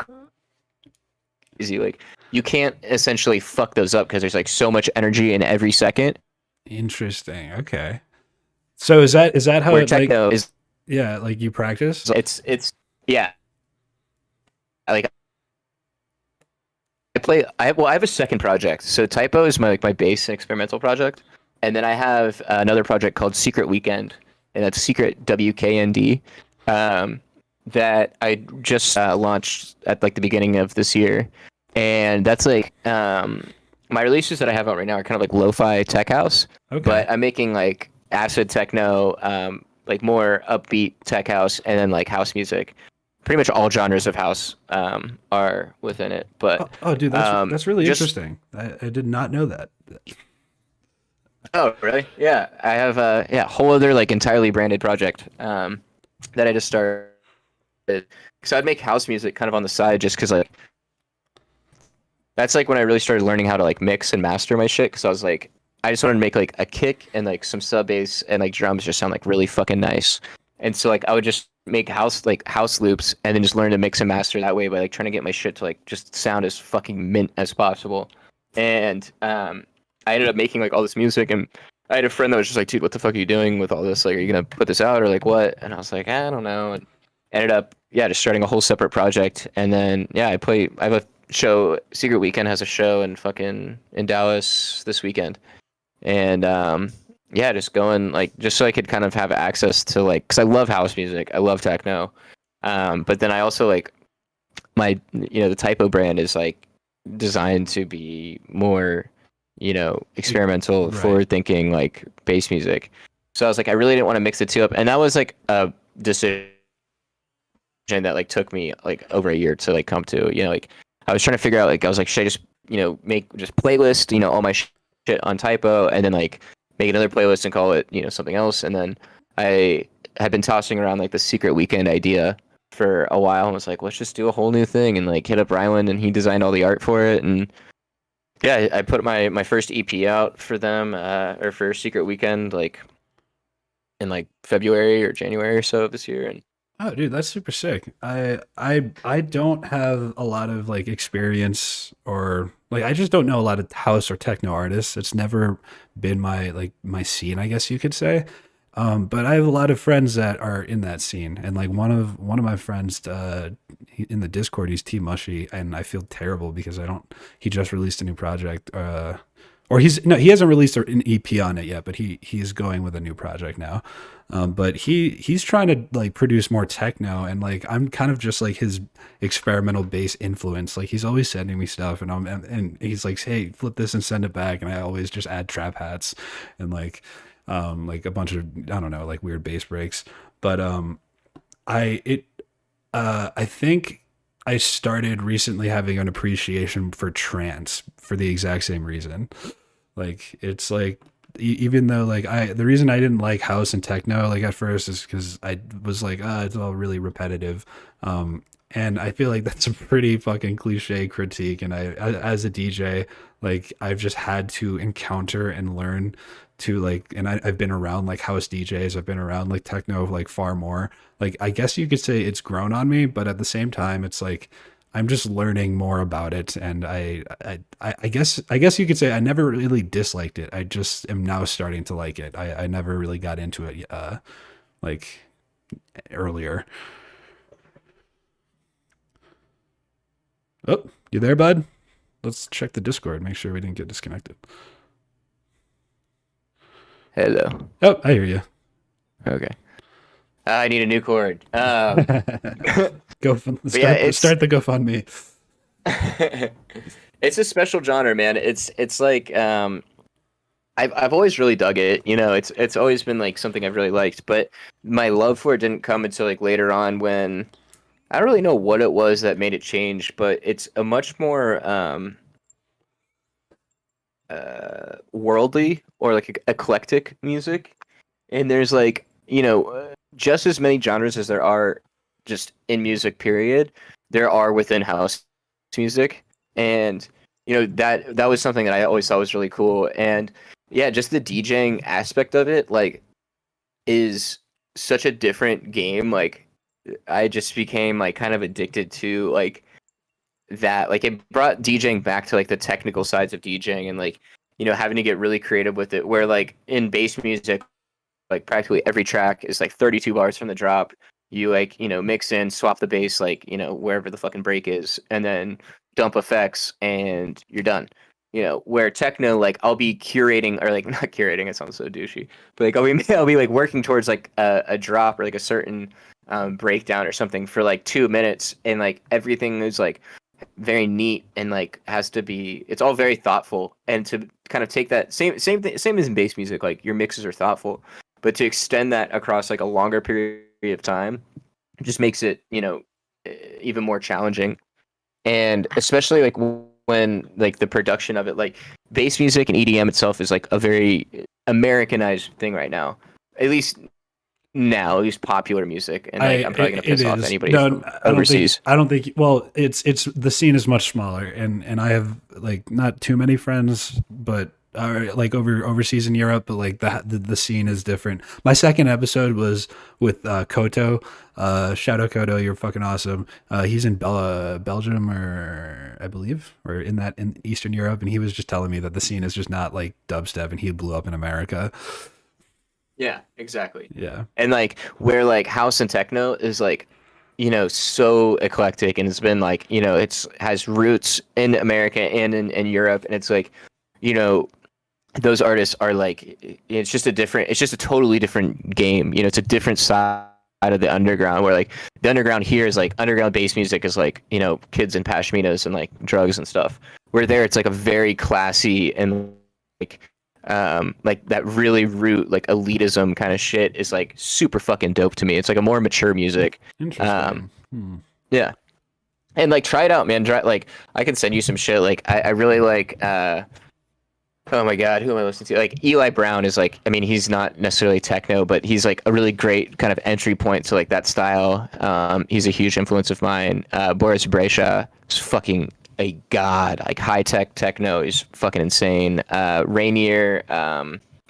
crazy. Like you can't essentially fuck those up because there's like so much energy in every second. Interesting. Okay. So is that how Where it techno like? is Yeah, like you practice. it's yeah. Like I have a second project. So Typo is my bass and experimental project, and then I have another project called Secret Weekend, and that's Secret WKND. That I just launched at like the beginning of this year, and that's like my releases that I have out right now are kind of like lo-fi tech house, Okay. but I'm making like acid techno, like more upbeat tech house, and then like house music. Pretty much all genres of house are within it, but oh, dude, that's really just- interesting. I did not know that. oh really? Yeah, I have a whole other like entirely branded project. that I just started. Because I'd make house music kind of on the side, just because like that's like when I really started learning how to like mix and master my shit. Because I was like, I just wanted to make like a kick and like some sub bass and like drums just sound like really fucking nice. And so like I would just make house loops and then just learn to mix and master that way by like trying to get my shit to like just sound as fucking mint as possible. And I ended up making like all this music, and I had a friend that was just like, dude, what the fuck are you doing with all this? Like, are you gonna put this out or like what? And I was like, I don't know. And ended up, yeah, just starting a whole separate project. And then, yeah, I have a show. Secret Weekend has a show in Dallas this weekend. And yeah, just going like just so I could kind of have access to like, because I love house music, I love techno, but then I also like my the Typo brand is like designed to be more experimental, Right. forward thinking, like bass music. So I was like, I really didn't want to mix the two up, and that was like a decision that like took me like over a year to like come to. Like I was trying to figure out, like I was like, should I just make just playlist all my shit on Typo, and then like make another playlist and call it something else. And then I had been tossing around like the Secret Weekend idea for a while, and was like, let's just do a whole new thing, and like hit up Ryland, and he designed all the art for it. And yeah, I put my first EP out for them, or for Secret Weekend, like in like February or January or so of this year. And Oh, dude, that's super sick. I don't have a lot of like experience, or like I just don't know a lot of house or techno artists. It's never been my scene, I guess you could say. But I have a lot of friends that are in that scene, and like one of my friends in the Discord, he's T Mushy, and I feel terrible because I don't. He just released a new project, or he hasn't released an EP on it yet, but he's going with a new project now. But he's trying to like produce more techno, and like I'm kind of just like his experimental bass influence. Like he's always sending me stuff, and he's like, hey, flip this and send it back, and I always just add trap hats and like a bunch of, I don't know, like weird bass breaks. But I think I started recently having an appreciation for trance for the exact same reason. Like it's like even though like the reason I didn't like house and techno like at first is because I was like, it's all really repetitive. And I feel like that's a pretty fucking cliche critique. And as a DJ, like I've just had to encounter and learn to like, and I've been around like house DJs, I've been around like techno like far more. Like I guess you could say it's grown on me, but at the same time, it's like I'm just learning more about it, and I guess you could say I never really disliked it. I just am now starting to like it. I never really got into it like earlier. Oh, you there, bud? Let's check the Discord, make sure we didn't get disconnected. hello. Oh, I hear you. Okay. I need a new chord. Start the GoFundMe. It's a special genre, man. It's like I've always really dug it. It's always been like something I've really liked, but my love for it didn't come until like later on, when I don't really know what it was that made it change, but it's a much more worldly or like eclectic music. And there's like, just as many genres as there are just in music, period, there are within house music. And that was something that I always thought was really cool. And yeah, just the DJing aspect of it like is such a different game. Like I just became like kind of addicted to like that. Like it brought DJing back to like the technical sides of DJing, and like having to get really creative with it, where like in bass music, like practically every track is like 32 bars from the drop. You like mix in, swap the bass like wherever the fucking break is, and then dump effects and you're done. Where techno, like I'll be curating, or like not curating, it sounds so douchey, but like I'll be like working towards like a drop or like a certain breakdown or something for like 2 minutes, and like everything is like very neat and like has to be, it's all very thoughtful. And to kind of take that same as in bass music, like your mixes are thoughtful, but to extend that across like a longer period of time just makes it even more challenging. And especially like when like the production of it, like bass music and EDM itself is like a very Americanized thing right now, at least now, at least popular music, and like I'm probably gonna piss off anybody from I don't overseas. think. I don't think. Well, it's the scene is much smaller, and I have like not too many friends, but like overseas in Europe, but like the scene is different. My second episode was with Koto. Shout out Koto, you're fucking awesome. He's in Belgium, or I believe, or in Eastern Europe, and he was just telling me that the scene is just not like dubstep, and he blew up in America. Yeah, exactly. Yeah. And like where like house and techno is like, so eclectic, and it's been like, it's has roots in America and in Europe, and it's like, those artists are like, it's just a totally different game. It's a different side of the underground, where like the underground here is like underground bass music is like, kids and pashminas and like drugs and stuff. Where there it's like a very classy and like that really root like elitism kind of shit is like super fucking dope to me. It's like a more mature music. Interesting. Yeah, and like try it out, man. Like I can send you some shit. Like I really like oh my god, who am I listening to? Like Eli Brown is like, I mean, he's not necessarily techno, but he's like a really great kind of entry point to like that style. He's a huge influence of mine. Boris Brejcha is fucking a god. Like high tech techno is fucking insane. Rainier,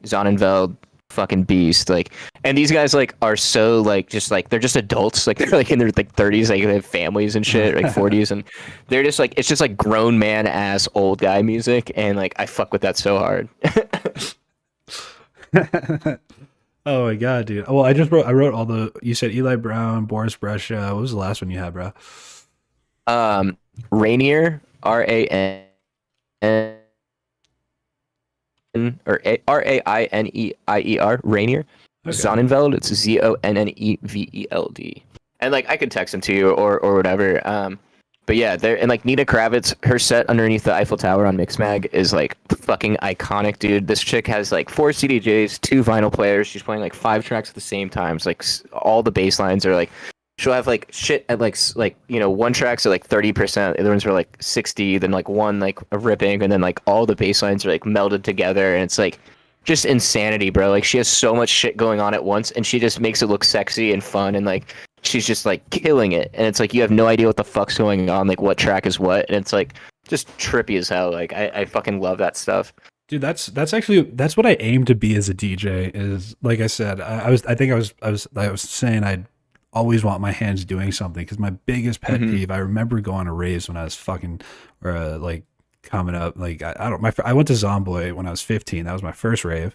Sonnenfeld, fucking beast. Like, and these guys like are so like just like they're just adults. Like they're like in their like 30s, like they have families and shit, like 40s, and they're just like it's just like grown man ass old guy music, and like I fuck with that so hard. Oh my god, dude. Well, I wrote all the. You said Eli Brown, Boris Brejcha. What was the last one you had, bro? Rainier, Rain or Rainier, Rainier. Okay. Sonnenfeld, it's Zonneveld, and like I could text him to you or whatever. But yeah, there, and like Nina Kravitz, her set underneath the Eiffel Tower on Mixmag is like fucking iconic, dude. This chick has like 4 CDJs, 2 vinyl players. She's playing like 5 tracks at the same time. It's like all the bass lines are like. She'll have like shit at like one track's at like 30%, the other ones are like 60, then like one like a ripping, and then like all the bass lines are like melded together, and it's like just insanity, bro. Like she has so much shit going on at once, and she just makes it look sexy and fun, and like she's just like killing it, and it's like you have no idea what the fuck's going on, like what track is what, and it's like just trippy as hell. Like I fucking love that stuff. Dude, that's what I aim to be as a DJ. Is like I said, I was saying I'd always want my hands doing something, because my biggest pet peeve, I remember going to raves when I was fucking like coming up, like I went to Zomboy when I was 15. That was my first rave,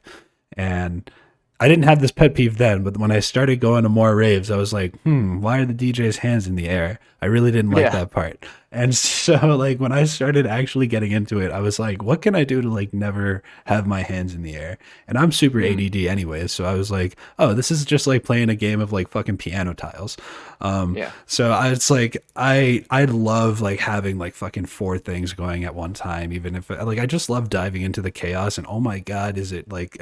and I didn't have this pet peeve then, but when I started going to more raves, I was like, why are the DJ's hands in the air? I really didn't like that part. And so like when I started actually getting into it, I was like, what can I do to like never have my hands in the air? And I'm super ADD anyways, so I was like, oh, this is just like playing a game of like fucking piano tiles. So it's like I love like having like fucking 4 things going at one time, even if like I just love diving into the chaos. And oh my god, is it like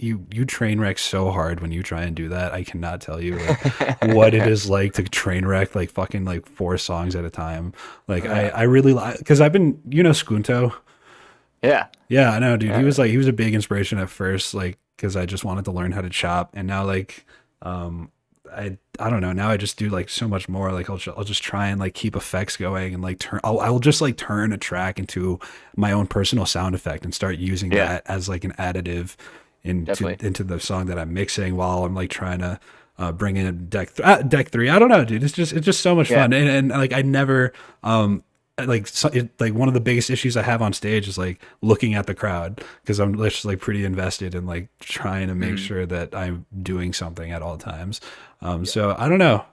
you train wreck so hard when you try and do that. I cannot tell you like what it is like to train wreck like fucking like 4 songs at a time. Like I really like, because I've been, Skunto. Yeah, I know, dude. He was a big inspiration at first, like because I just wanted to learn how to chop, and now like I don't know, now I just do like so much more. Like I'll just try and like keep effects going, and like I'll just like turn a track into my own personal sound effect and start using that as like an additive into the song that I'm mixing while I'm like trying to bring in deck 3. I don't know, dude. It's just so much fun, and like I never like one of the biggest issues I have on stage is like looking at the crowd, because I'm just like pretty invested in like trying to make sure that I'm doing something at all times. So I don't know.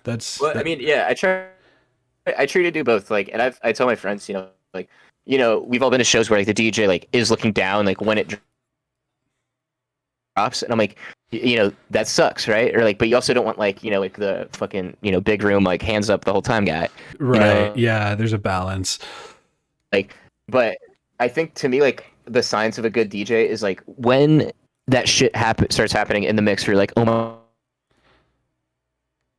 That's. Well, I mean, I try to do both. Like, and I tell my friends, like, we've all been to shows where like the DJ like is looking down like when it drops, and I'm like, that sucks, right? Or like, but you also don't want like like the fucking big room like hands up the whole time guy, right? Yeah, there's a balance. Like, but I think to me like the science of a good DJ is like when that shit starts happening in the mix, you're like, oh my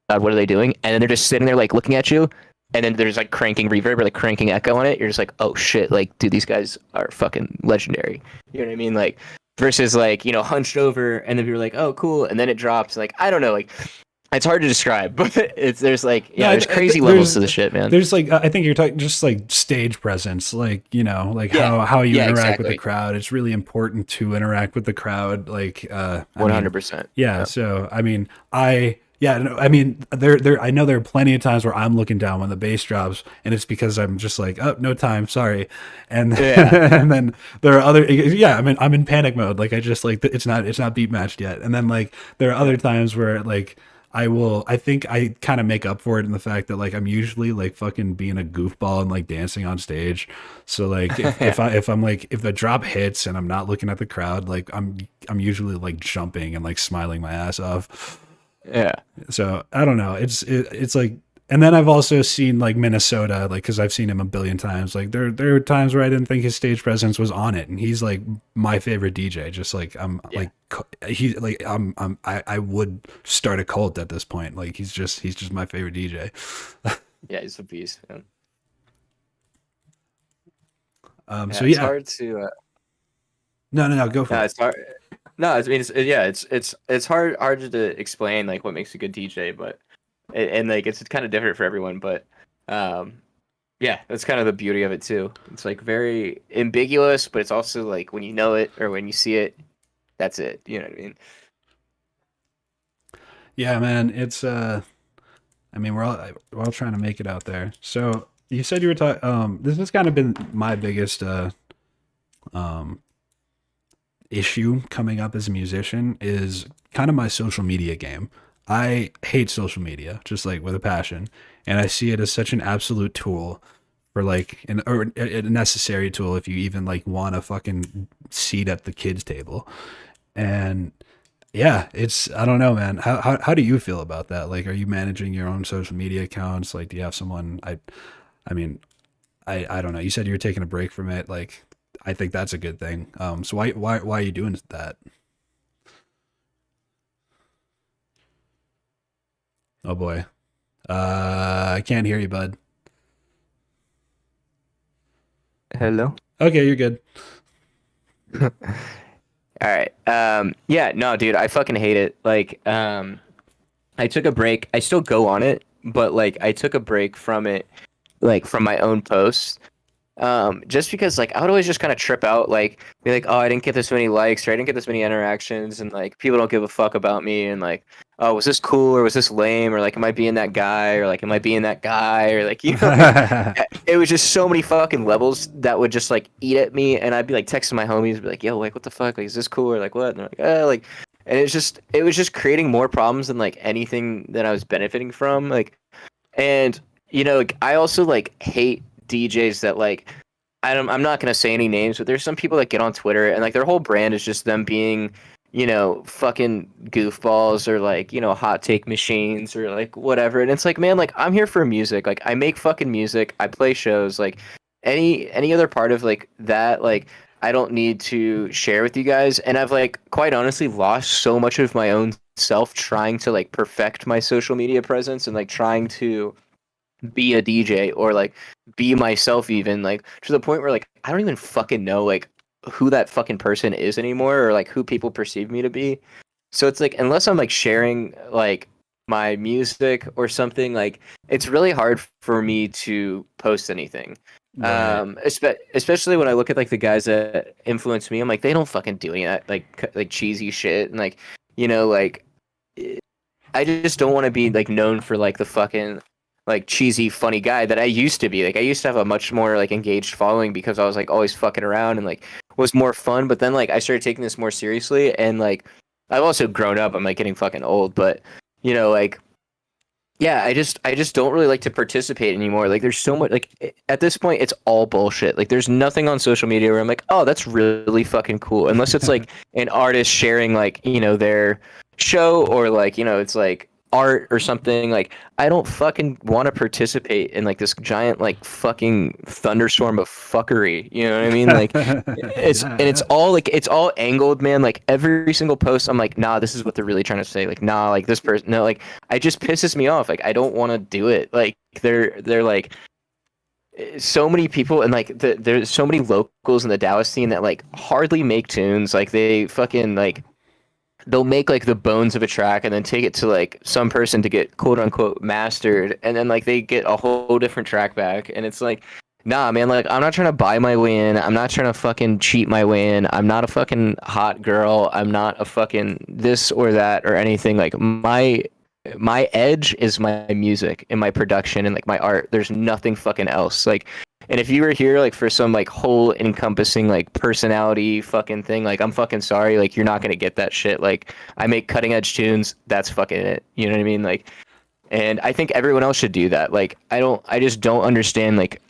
god, what are they doing? And then they're just sitting there like looking at you, and then there's like cranking reverb or like cranking echo on it. You're just like, oh shit, like dude, these guys are fucking legendary. You know what I mean? Like versus like, you know, hunched over and then people are like, oh cool, and then it drops. Like, I don't know, like it's hard to describe, but there's like, yeah, No, there's crazy levels to the shit, man. There's like, I think you're talking just like stage presence, like, you know, like how you interact with the crowd. It's really important to interact with the crowd. Like, 100%. Yeah. So, I mean, I mean, I know there are plenty of times where I'm looking down when the bass drops, and it's because I'm just like, oh, no time, sorry. And and then there are other, I mean, I'm in panic mode. Like, I just like, it's not beat matched yet. And then like, there are other times where like, I think I kind of make up for it in the fact that like I'm usually like fucking being a goofball and like dancing on stage. So like if I'm like, if the drop hits and I'm not looking at the crowd, like I'm usually like jumping and like smiling my ass off. Yeah. So I don't know. It's like, and then I've also seen like Minnesota, like, cause I've seen him a billion times. Like there are times where I didn't think his stage presence was on it. And he's like my favorite DJ. Just like, I would start a cult at this point. Like he's just my favorite DJ. Yeah. He's a beast, man. So it's hard to, No, go for it. It's hard. No, I mean, it's hard to explain like what makes a good DJ, but and like it's kind of different for everyone, but yeah, that's kind of the beauty of it too. It's like very ambiguous, but it's also like when you know it or when you see it, that's it. You know what I mean? Yeah, man. It's I mean, we're all trying to make it out there. So you said you were talking. This has kind of been my biggest issue coming up as a musician is kind of my social media game. I hate social media, just like with a passion, and I see it as such an absolute tool for like a necessary tool if you even like want a fucking seat at the kids' table. And yeah, I don't know, man. How do you feel about that? Like, are you managing your own social media accounts? Like, do you have someone? I mean, I don't know. You said you were taking a break from it. Like, I think that's a good thing. So why are you doing that? Oh boy. I can't hear you, bud. Hello. Okay, you're good. All right. Yeah, no, dude, I fucking hate it. Like, I took a break. I still go on it, but like I took a break from it, like from my own posts. Just because like I would always just kind of trip out, like be like, oh, I didn't get this many likes or I didn't get this many interactions, and like people don't give a fuck about me, and like, oh, was this cool or was this lame, or like am I being that guy, or like am I being that guy, or like, you know, like, it was just so many fucking levels that would just like eat at me, and I'd be like texting my homies, be like, yo, like what the fuck, like is this cool or like what, and they're like, like, and it was just creating more problems than like anything that I was benefiting from, like, and you know, like, I also like hate DJs that like I'm not gonna say any names, but there's some people that get on Twitter and like their whole brand is just them being, you know, fucking goofballs or like, you know, hot take machines or like whatever. And it's like, man, like I'm here for music. Like I make fucking music. I play shows. Like any other part of like that, like I don't need to share with you guys. And I've like quite honestly lost so much of my own self trying to like perfect my social media presence and like trying to be a DJ or like be myself, even like to the point where like I don't even fucking know like who that fucking person is anymore or like who people perceive me to be. So it's like unless I'm like sharing like my music or something, like it's really hard for me to post anything. Right. Especially when I look at like the guys that influence me, I'm like they don't fucking do any of that like cheesy shit, and like, you know, like I just don't want to be like known for like the fucking like cheesy funny guy that I used to be. Like I used to have a much more like engaged following because I was like always fucking around and like was more fun, but then like I started taking this more seriously, and like I've also grown up. I'm like getting fucking old, but you know, like yeah, I just don't really like to participate anymore. Like there's so much like at this point it's all bullshit. Like there's nothing on social media where I'm like, oh, that's really fucking cool, unless it's like an artist sharing like, you know, their show or like, you know, it's like art or something. Like I don't fucking want to participate in like this giant like fucking thunderstorm of fuckery, you know what I mean? Like it's all angled, man. Like every single post I'm like, nah, this is what they're really trying to say. Like nah, like this person, no, like it just pisses me off. Like I don't want to do it. Like they're like so many people, and like there's so many locals in the Dallas scene that like hardly make tunes. Like they fucking like they'll make like the bones of a track and then take it to like some person to get quote unquote mastered, and then like they get a whole different track back, and it's like, nah, man, like I'm not trying to buy my way in. I'm not trying to fucking cheat my way in. I'm not a fucking hot girl. I'm not a fucking this or that or anything. Like my edge is my music and my production and like my art. There's nothing fucking else. Like, and if you were here like for some like whole encompassing like personality fucking thing, like I'm fucking sorry, like you're not gonna get that shit. Like I make cutting edge tunes, that's fucking it. You know what I mean? Like, and I think everyone else should do that. Like I just don't understand, like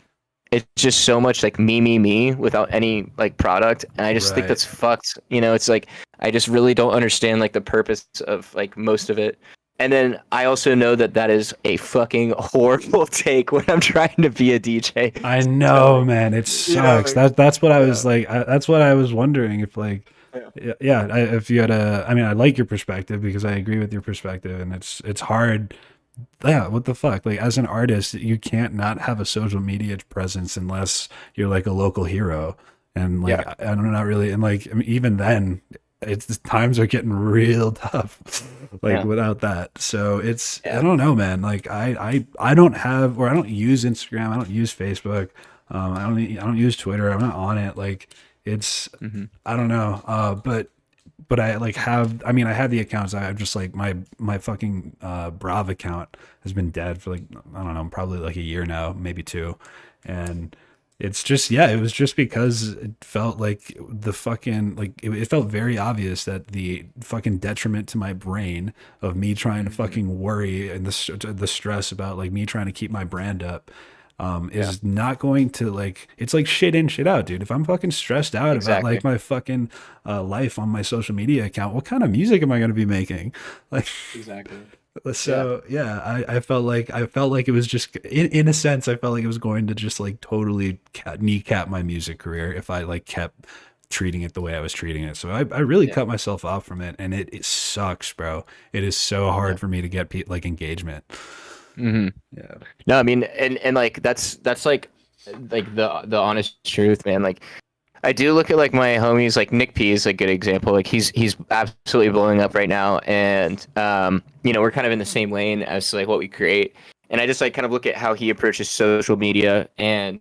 it's just so much like me without any like product, and I just think that's fucked. You know, it's like I just really don't understand like the purpose of like most of it. And then I also know that that is a fucking horrible take when I'm trying to be a DJ. I know, man, it sucks. That's what I was like. That's what I was wondering if like, if you had a. I mean, I like your perspective because I agree with your perspective, and it's hard. Yeah, what the fuck? Like as an artist, you can't not have a social media presence unless you're like a local hero. And like I'm not really, and like I mean, even then, it's times are getting real tough. Like without that, so it's I don't know, man. Like I don't have, or I don't use Instagram. I don't use Facebook. I don't use Twitter. I'm not on it. Like it's I don't know. But I like have, I mean, I have the accounts. I have just like my fucking braV account has been dead for like, I don't know, probably like a year now, maybe two. And it's just, it was just because it felt like the fucking, like, it felt very obvious that the fucking detriment to my brain of me trying to fucking worry and the stress about like me trying to keep my brand up is not going to like, it's like shit in, shit out, dude. If I'm fucking stressed out about like my fucking life on my social media account, what kind of music am I going to be making? Like, so I felt like it was just in a sense, I felt like it was going to just like totally kneecap my music career if I like kept treating it the way I was treating it. So I really cut myself off from it, and it sucks, bro. It is so hard for me to get like engagement. No, I mean, and like that's like the honest truth, man. Like I do look at like my homies, like Nick P is a good example. Like he's absolutely blowing up right now, and you know, we're kind of in the same lane as like what we create. And I just like kind of look at how he approaches social media, and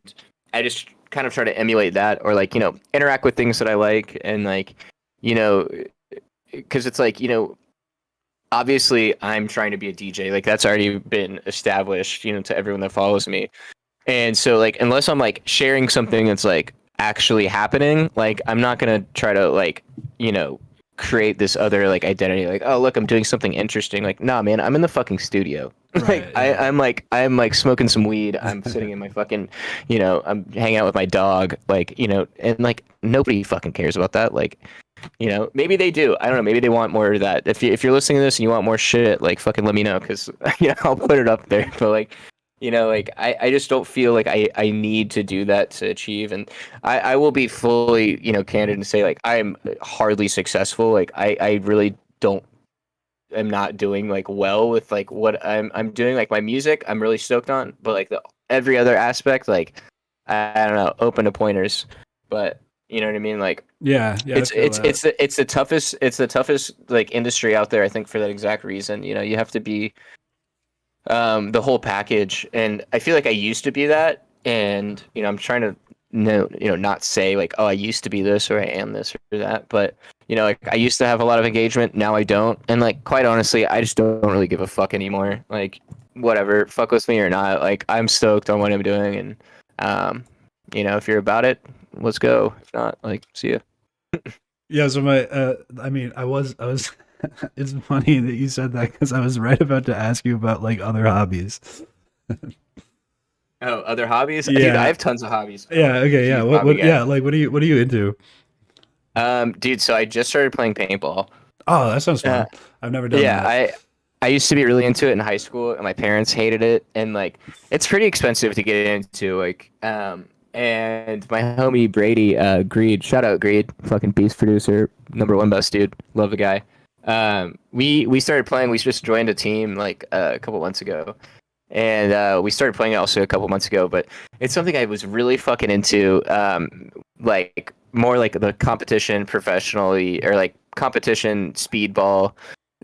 I just kind of try to emulate that, or like, you know, interact with things that I like, and like, you know, because it's like, you know, obviously I'm trying to be a DJ, like that's already been established, you know, to everyone that follows me. And so like unless I'm like sharing something that's like actually happening, like I'm not gonna try to like, you know, create this other like identity, like, oh look, I'm doing something interesting. Like, nah, man, I'm in the fucking studio. Like I'm like smoking some weed, I'm sitting in my fucking, you know, I'm hanging out with my dog, like, you know, and like nobody fucking cares about that. Like, you know, maybe they do, I don't know, maybe they want more of that. If you're listening to this and you want more shit, like fucking let me know, because you know, I'll put it up there. But like, you know, like I just don't feel like I need to do that to achieve. And I will be fully, you know, candid and say like I'm hardly successful. Like I really am not doing like well with like what I'm doing. Like my music, I'm really stoked on, but like every other aspect, like I don't know, open to pointers. But you know what I mean? Like it's the toughest like industry out there, I think, for that exact reason. You know, you have to be the whole package, and I feel like I used to be that, and you know, I'm trying to not say like, oh, I used to be this or I am this or that, but you know, like I used to have a lot of engagement, now I don't, and like quite honestly, I just don't really give a fuck anymore. Like whatever, fuck with me or not, like I'm stoked on what I'm doing, and you know, if you're about it, let's go. If not, like, see ya. Yeah, so I mean, I was it's funny that you said that, because I was right about to ask you about like other hobbies. Oh, other hobbies? Yeah. Dude, I have tons of hobbies. Yeah, okay, yeah. What like what are you into? Dude, so I just started playing paintball. Oh, that sounds fun. I've never done that. Yeah, I used to be really into it in high school, and my parents hated it, and like it's pretty expensive to get into, like and my homie Brady, Greed, shout out Greed, fucking beast producer, #1 best dude, love the guy. We started playing, we just joined a team like a couple months ago, and we started playing it also a couple months ago. But it's something I was really fucking into, like more like the competition professionally or like competition speedball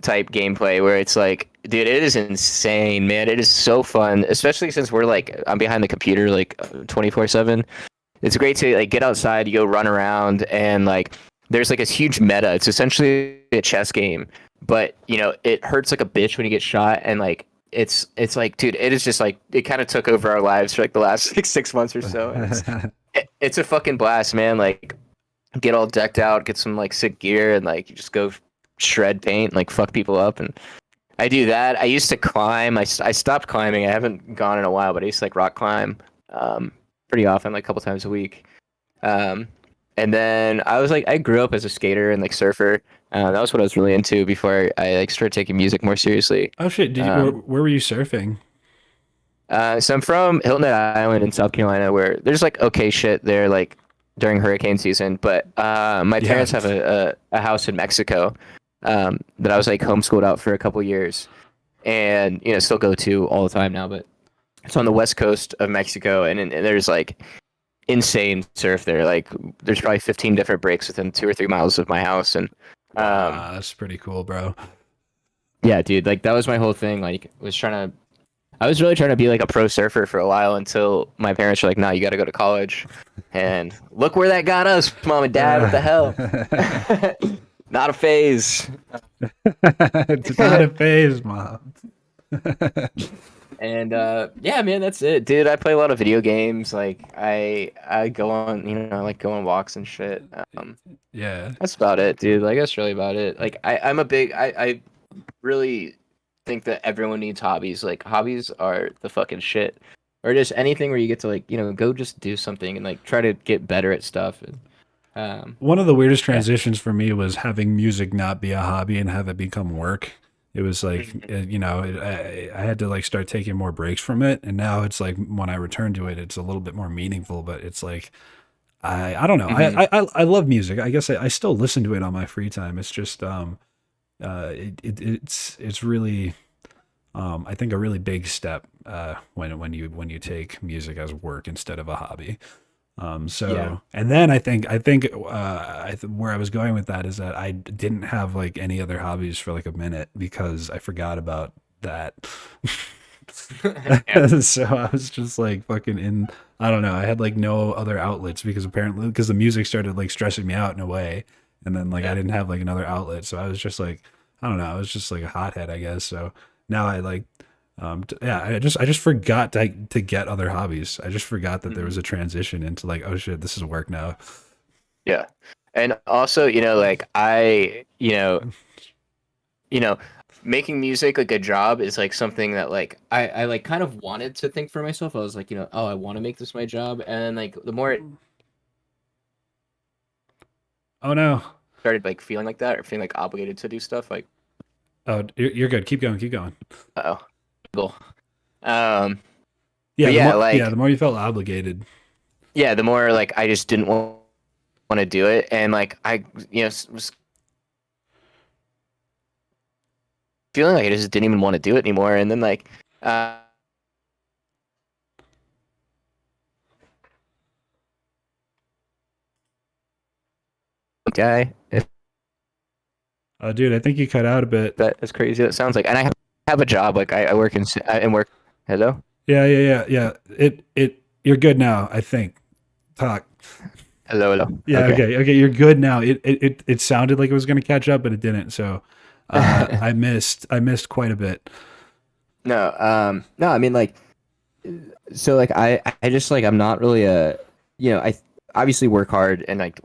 type gameplay where it's like, dude, it is insane, man. It is so fun, especially since I'm behind the computer like 24/7. It's great to like get outside, you go run around, and like there's like this huge meta. It's essentially a chess game, but you know it hurts like a bitch when you get shot, and like it's like, dude, it is just like it kind of took over our lives for like the last like 6 months or so. And it's a fucking blast, man. Like get all decked out, get some like sick gear, and like you just go shred paint, like fuck people up. And I do that. I used to climb. I stopped climbing. I haven't gone in a while, but I used to like rock climb pretty often, like a couple times a week. And then I grew up as a skater and like surfer. That was what I was really into before I like started taking music more seriously. Oh shit! Where were you surfing? So I'm from Hilton Head Island in South Carolina, where there's like okay shit there, like during hurricane season. But my parents have a house in Mexico that I was like homeschooled out for a couple years, and you know still go to all the time now. But it's on the west coast of Mexico, and there's like insane surf there. Like there's probably 15 different breaks within 2 or 3 miles of my house, and that's pretty cool, bro. yeah, dude, like that was my whole thing. Like I was really trying to be like a pro surfer for a while until my parents were like, "No, you got to go to college." And look where that got us, mom and dad. What the hell? Not a phase. It's not a phase, mom. And yeah, man, that's it, dude. I play a lot of video games. Like I go on, I like go on walks and shit. Yeah, that's about it, dude. Like that's really about it. Like I really think that everyone needs hobbies. Like hobbies are the fucking shit. Or just anything where you get to like, go just do something and like try to get better at stuff. And one of the weirdest transitions for me was having music not be a hobby and have it become work. It was like, I had to like start taking more breaks from it. And now it's like when I return to it, it's a little bit more meaningful, but it's like, I don't know. I love music. I guess I still listen to it on my free time. It's just, it's really, I think a really big step, when you take music as work instead of a hobby. And then I think where I was going with that is that I didn't have like any other hobbies for like a minute because I forgot about that. So I was just like fucking I don't know. I had like no other outlets because the music started like stressing me out in a way. And then like I didn't have like another outlet. So I was just like, I don't know. I was just like a hothead, I guess. So now I like, I just forgot to get other hobbies. I just forgot that there was a transition into like, oh shit, this is work now. Yeah. And also, like making music like a job is like something that like I like kind of wanted to think for myself. I was like, oh, I want to make this my job. And then like the more it oh no, started like feeling like that or feeling like obligated to do stuff like, oh, you're good. Keep going. Uh-oh. Cool. Yeah, the more you felt obligated. Yeah, the more like I just didn't want to do it, and like I, was feeling like I just didn't even want to do it anymore, and then like, guy. Oh, dude, I think you cut out a bit. That's crazy. That sounds like, and I have a job. Like I work in work. Hello. Yeah. You're good now. I think. Talk. Hello. Yeah. Okay. You're good now. It sounded like it was going to catch up, but it didn't. So, I missed quite a bit. No. I mean, like, so like I just like I'm not really I obviously work hard and like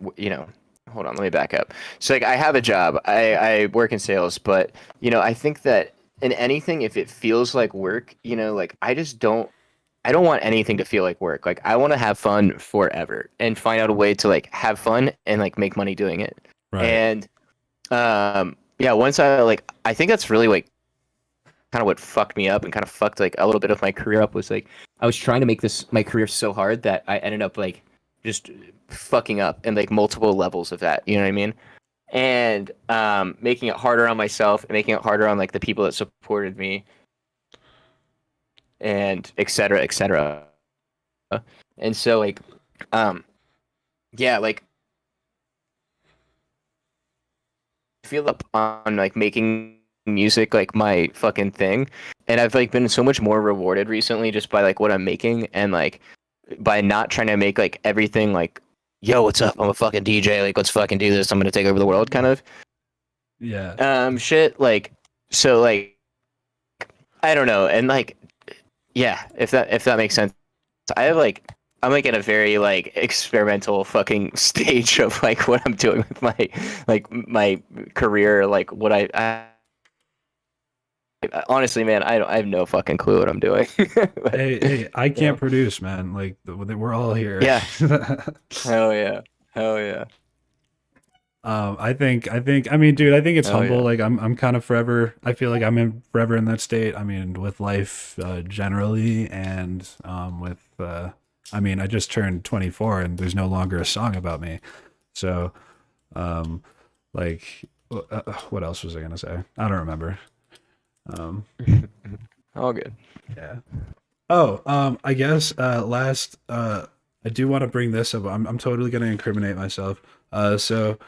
hold on, let me back up. So like I have a job. I work in sales, but I think that in anything, if it feels like work, like I don't want anything to feel like work. Like I want to have fun forever and find out a way to like have fun and like make money doing it. Right. And once I think that's really like kind of what fucked me up and kind of fucked like a little bit of my career up was like I was trying to make my career so hard that I ended up like just fucking up in like multiple levels of that. You know what I mean? And making it harder on myself and making it harder on like the people that supported me. and et cetera, et cetera. And so like, yeah, like I feel up on like making music like my fucking thing, and I've like been so much more rewarded recently just by like what I'm making, and like by not trying to make like everything like, yo, what's up? I'm a fucking DJ. Like, let's fucking do this. I'm gonna take over the world, kind of Yeah. shit. Like, so like I don't know, and like yeah, if that makes sense. I have like I'm like in a very like experimental fucking stage of like what I'm doing with my career, like what I honestly, man, I have no fucking clue what I'm doing. But, Hey, I you can't know, produce, man. Like we're all here. yeah, hell yeah, hell yeah, I mean, dude, I think it's hell humble. yeah. Like I'm kind of forever. I feel like forever in that state. I mean, with life generally, and with I mean, I just turned 24, and there's no longer a song about me. So, um, like, what else was I gonna say? I don't remember. Um, All good. yeah. Oh, I guess last I do want to bring this up. I'm totally gonna incriminate myself. So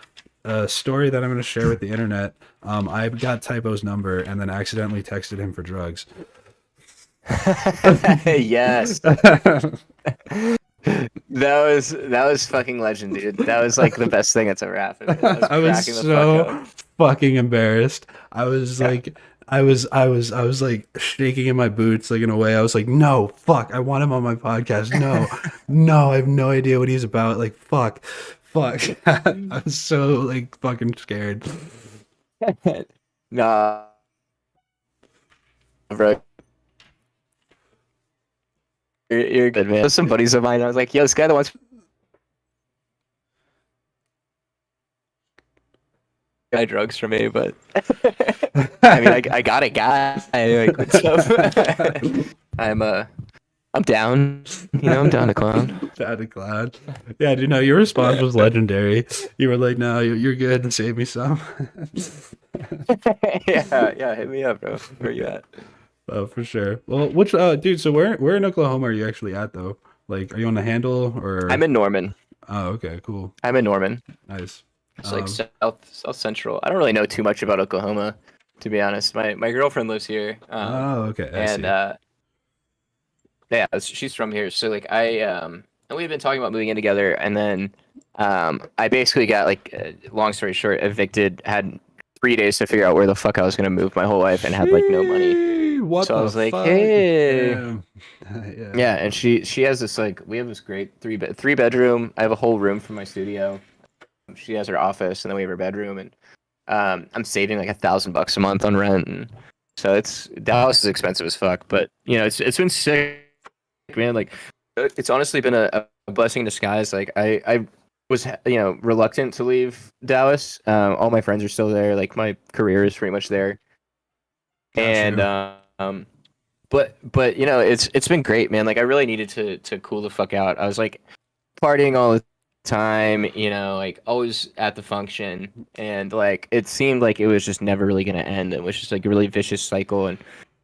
a story that I'm gonna share with the internet. I got Typo's number and then accidentally texted him for drugs. Yes, that was fucking legend, dude. That was like the best thing that's ever happened. I was I was cracking the fuck so up. fucking embarrassed. I was Yeah. like, I was like shaking in my boots, like in a way. I was like, no, fuck, I want him on my podcast. No, no, I have no idea what he's about. Like, fuck. I was so like fucking scared. Nah, bro, you're good, man. Some buddies of mine, I was like, yo, this guy that wants buy drugs from me, but I mean, I got a guy. Like, what's up? I'm down. You know, I'm down to clown. Bad to cloud. Yeah, dude, no, your response was legendary. You were like, no, you're good. Save me some. Yeah, hit me up, bro. Where you at? Oh, for sure. Well, which dude, so where in Oklahoma are you actually at though? Like, are you on the Handle or? I'm in Norman. Oh, okay, cool, I'm in Norman. nice. It's like Um, south central. I don't really know too much about Oklahoma, to be honest. My girlfriend lives here, oh, okay, I and see. yeah, she's from here. So like and we've been talking about moving in together, and then I basically got like long story short, evicted. Had 3 days to figure out where the fuck I was gonna move my whole life, and had like no money. Sheesh, what So I the was like, fuck? hey. Damn. Yeah. Yeah, and she has this like we have this great three bedroom. I have a whole room for my studio. She has her office, and then we have her bedroom, and I'm saving like $1,000 a month on rent, and so it's Dallas is expensive as fuck, but you know it's been sick, man. Like it's honestly been a blessing in disguise. Like I was reluctant to leave Dallas. All my friends are still there. Like my career is pretty much there, Got and you. but you know it's been great, man. Like I really needed to cool the fuck out. I was like partying all the time, you know, like always at the function, and like it seemed like it was just never really gonna end. It was just like a really vicious cycle, and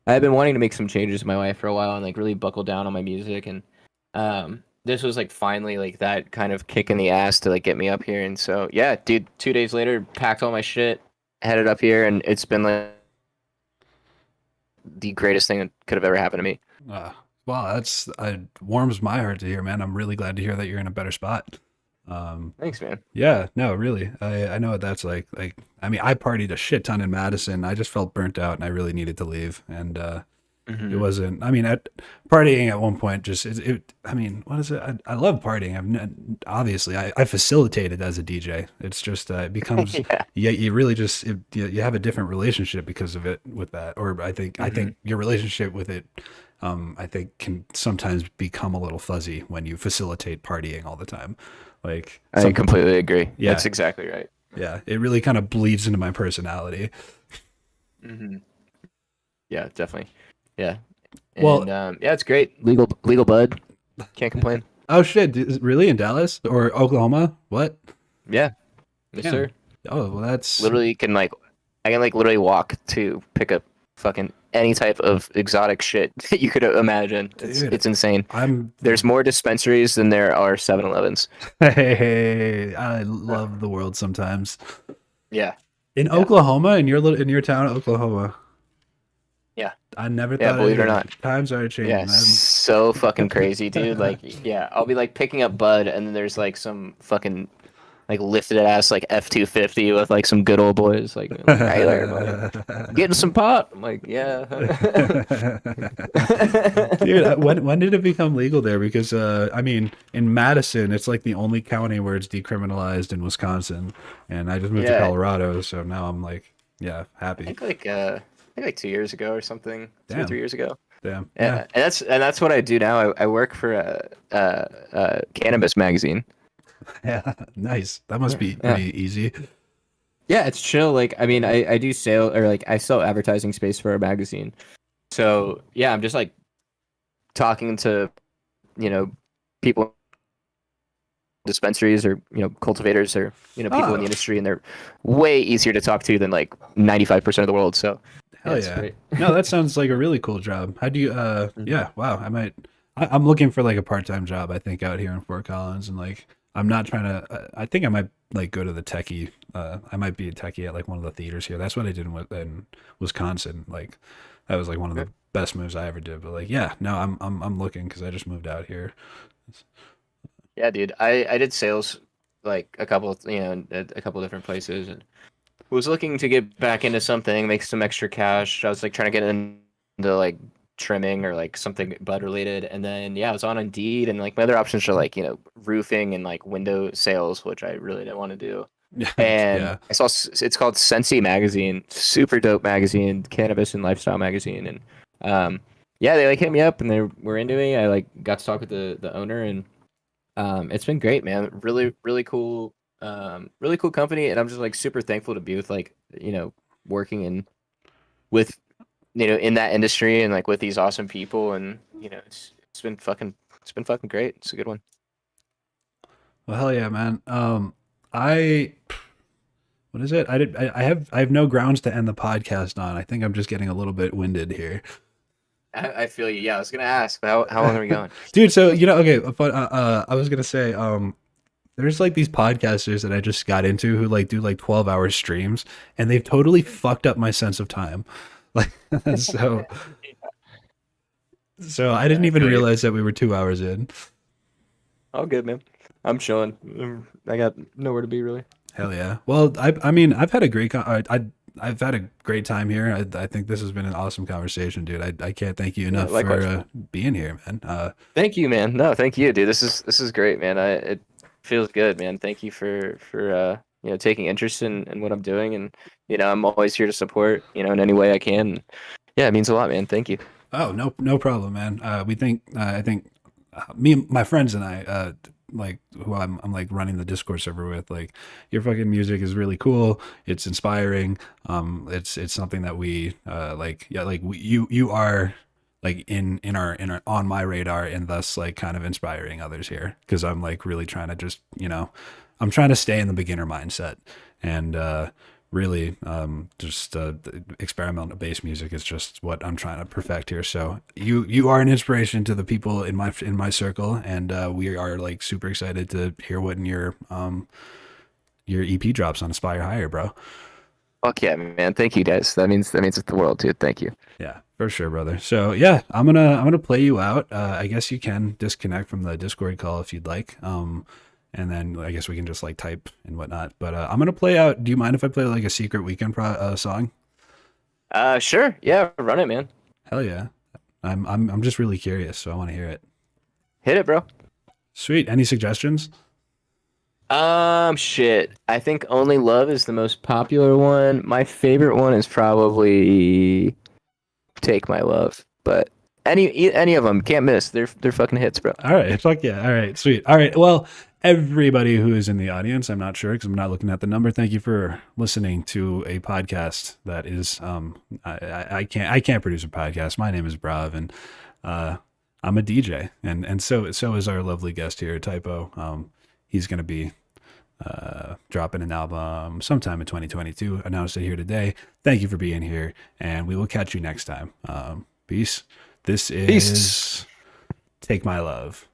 I've been wanting to make some changes in my life for a while and like really buckle down on my music, and this was like finally like that kind of kick in the ass to like get me up here. And so yeah, dude, 2 days later, packed all my shit, headed up here, and it's been like the greatest thing that could have ever happened to me. Wow, that's warms my heart to hear, man. I'm really glad to hear that you're in a better spot. Thanks, man. Yeah, no, really. I know what that's like. Like, I mean, I partied a shit ton in Madison. I just felt burnt out and I really needed to leave. And it wasn't, I mean, partying at one point just, I mean, what is it? I love partying. Obviously, I facilitated as a DJ. It's just, it becomes, Yeah. yeah, you really just, you have a different relationship because of it with that. Or I think your relationship with it, I think can sometimes become a little fuzzy when you facilitate partying all the time. Like, I completely agree. Yeah. That's exactly right. yeah, it really kind of bleeds into my personality. Yeah, definitely. Yeah. And, Well- yeah, it's great. Legal bud. Can't complain. Oh shit, really in Dallas or Oklahoma? What? Yeah. Yes, Yeah. sir. Oh, well that's Literally can like I can like literally walk to pick up fucking any type of exotic shit that you could imagine. Dude, It's insane. I'm There's more dispensaries than there are 7-Elevens. hey, I love the world sometimes. Yeah. In Yeah. Oklahoma, in your town, Oklahoma. Yeah. I never Yeah, thought believe it or I'd hear not. it. Times are changing. Yeah, so fucking crazy, dude. Like, yeah, I'll be like picking up bud, and then there's like some fucking like lifted ass like F-250 with like some good old boys. Like, hey there, buddy, getting some pot. I'm like, yeah. Dude, when did it become legal there? Because I mean, in Madison, it's like the only county where it's decriminalized in Wisconsin, and I just moved to Yeah. Colorado, so now I'm like, yeah, I happy. think like 2 years ago or something, 2 or Damn. 3 years ago. Damn. Yeah, and that's what I do now. I work for a cannabis magazine. Yeah. Nice. That must be Yeah. pretty easy. Yeah, it's chill. Like, I mean, I do sale, or like I sell advertising space for a magazine. So yeah, I'm just like talking to, people, dispensaries, or cultivators, or people in Oh. the industry, and they're way easier to talk to than like 95% of the world. So Hell it's yeah. great. No, that sounds like a really cool job. How do you yeah, wow. I'm looking for like a part-time job, I think, out here in Fort Collins, and like I'm not trying to I think I might like go to the techie I might be a techie at like one of the theaters here. That's what I did in Wisconsin. Like that was like one of the best moves I ever did. But like yeah, no, I'm looking because I just moved out here. Yeah, dude. I did sales like a couple, at a couple different places, and was looking to get back into something, make some extra cash. I was like trying to get into like trimming or like something bud related, and then I was on Indeed, and like my other options are like roofing and like window sales, which I really didn't want to do. And Yeah. I saw it's called Sensi magazine, super dope magazine, cannabis and lifestyle magazine, and they like hit me up and they were into me. I like got to talk with the owner, and it's been great, man. Really, really cool, really cool company, and I'm just like super thankful to be with like working with in that industry and like with these awesome people, and it's been fucking great. It's a good one. Well, hell yeah, man. What is it? I have no grounds to end the podcast on. I think I'm just getting a little bit winded here. I feel you. Yeah, I was gonna ask, how long are we going? Dude, so okay, but I was gonna say, there's like these podcasters that I just got into who like do like 12-hour streams, and they've totally fucked up my sense of time. Like so I didn't even realize that we were 2 hours in. All good, man. I'm chilling. I got nowhere to be really. Hell yeah. Well, I mean, I've had a great I've had a great time here. I think this has been an awesome conversation, dude. I can't thank you enough for being here, man. Thank you, man. No, thank you, dude. This is great, man. It feels good, man. Thank you for taking interest in what I'm doing, and I'm always here to support in any way I can. Yeah, it means a lot, man. Thank you. Oh, no problem, man. I think me and my friends and I like who I'm like running the Discord server with, like your fucking music is really cool. It's inspiring. It's something that we like. Yeah, like you are like in our on my radar, and thus like kind of inspiring others here, because I'm like really trying to just I'm trying to stay in the beginner mindset, and really just experimental based music is just what I'm trying to perfect here. So you are an inspiration to the people in my circle, and we are like super excited to hear what your EP drops on Aspire Higher, bro. Fuck yeah, man. Thank you, guys. That means it's the world, dude. Thank you. Yeah, for sure, brother. So yeah, I'm gonna play you out. I guess you can disconnect from the Discord call if you'd like. And then I guess we can just like type and whatnot. But I'm gonna play out. Do you mind if I play like a secret weekend song? Sure. Yeah, run it, man. Hell yeah. I'm just really curious, so I want to hear it. Hit it, bro. Sweet. Any suggestions? Shit. I think Only Love is the most popular one. My favorite one is probably Take My Love, but any of them, can't miss. They're fucking hits, bro. All right. Fuck yeah. All right. Sweet. All right. Well, everybody who is in the audience, I'm not sure because I'm not looking at the number. Thank you for listening to a podcast that is I can't produce a podcast. My name is braV, and I'm a DJ, and so is our lovely guest here, Typo. He's gonna be dropping an album sometime in 2022. Announced it here today. Thank you for being here, and we will catch you next time. Peace. This is Peace. Take My Love.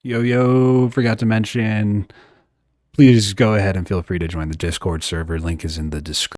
Yo, forgot to mention, please go ahead and feel free to join the Discord server. Link is in the description.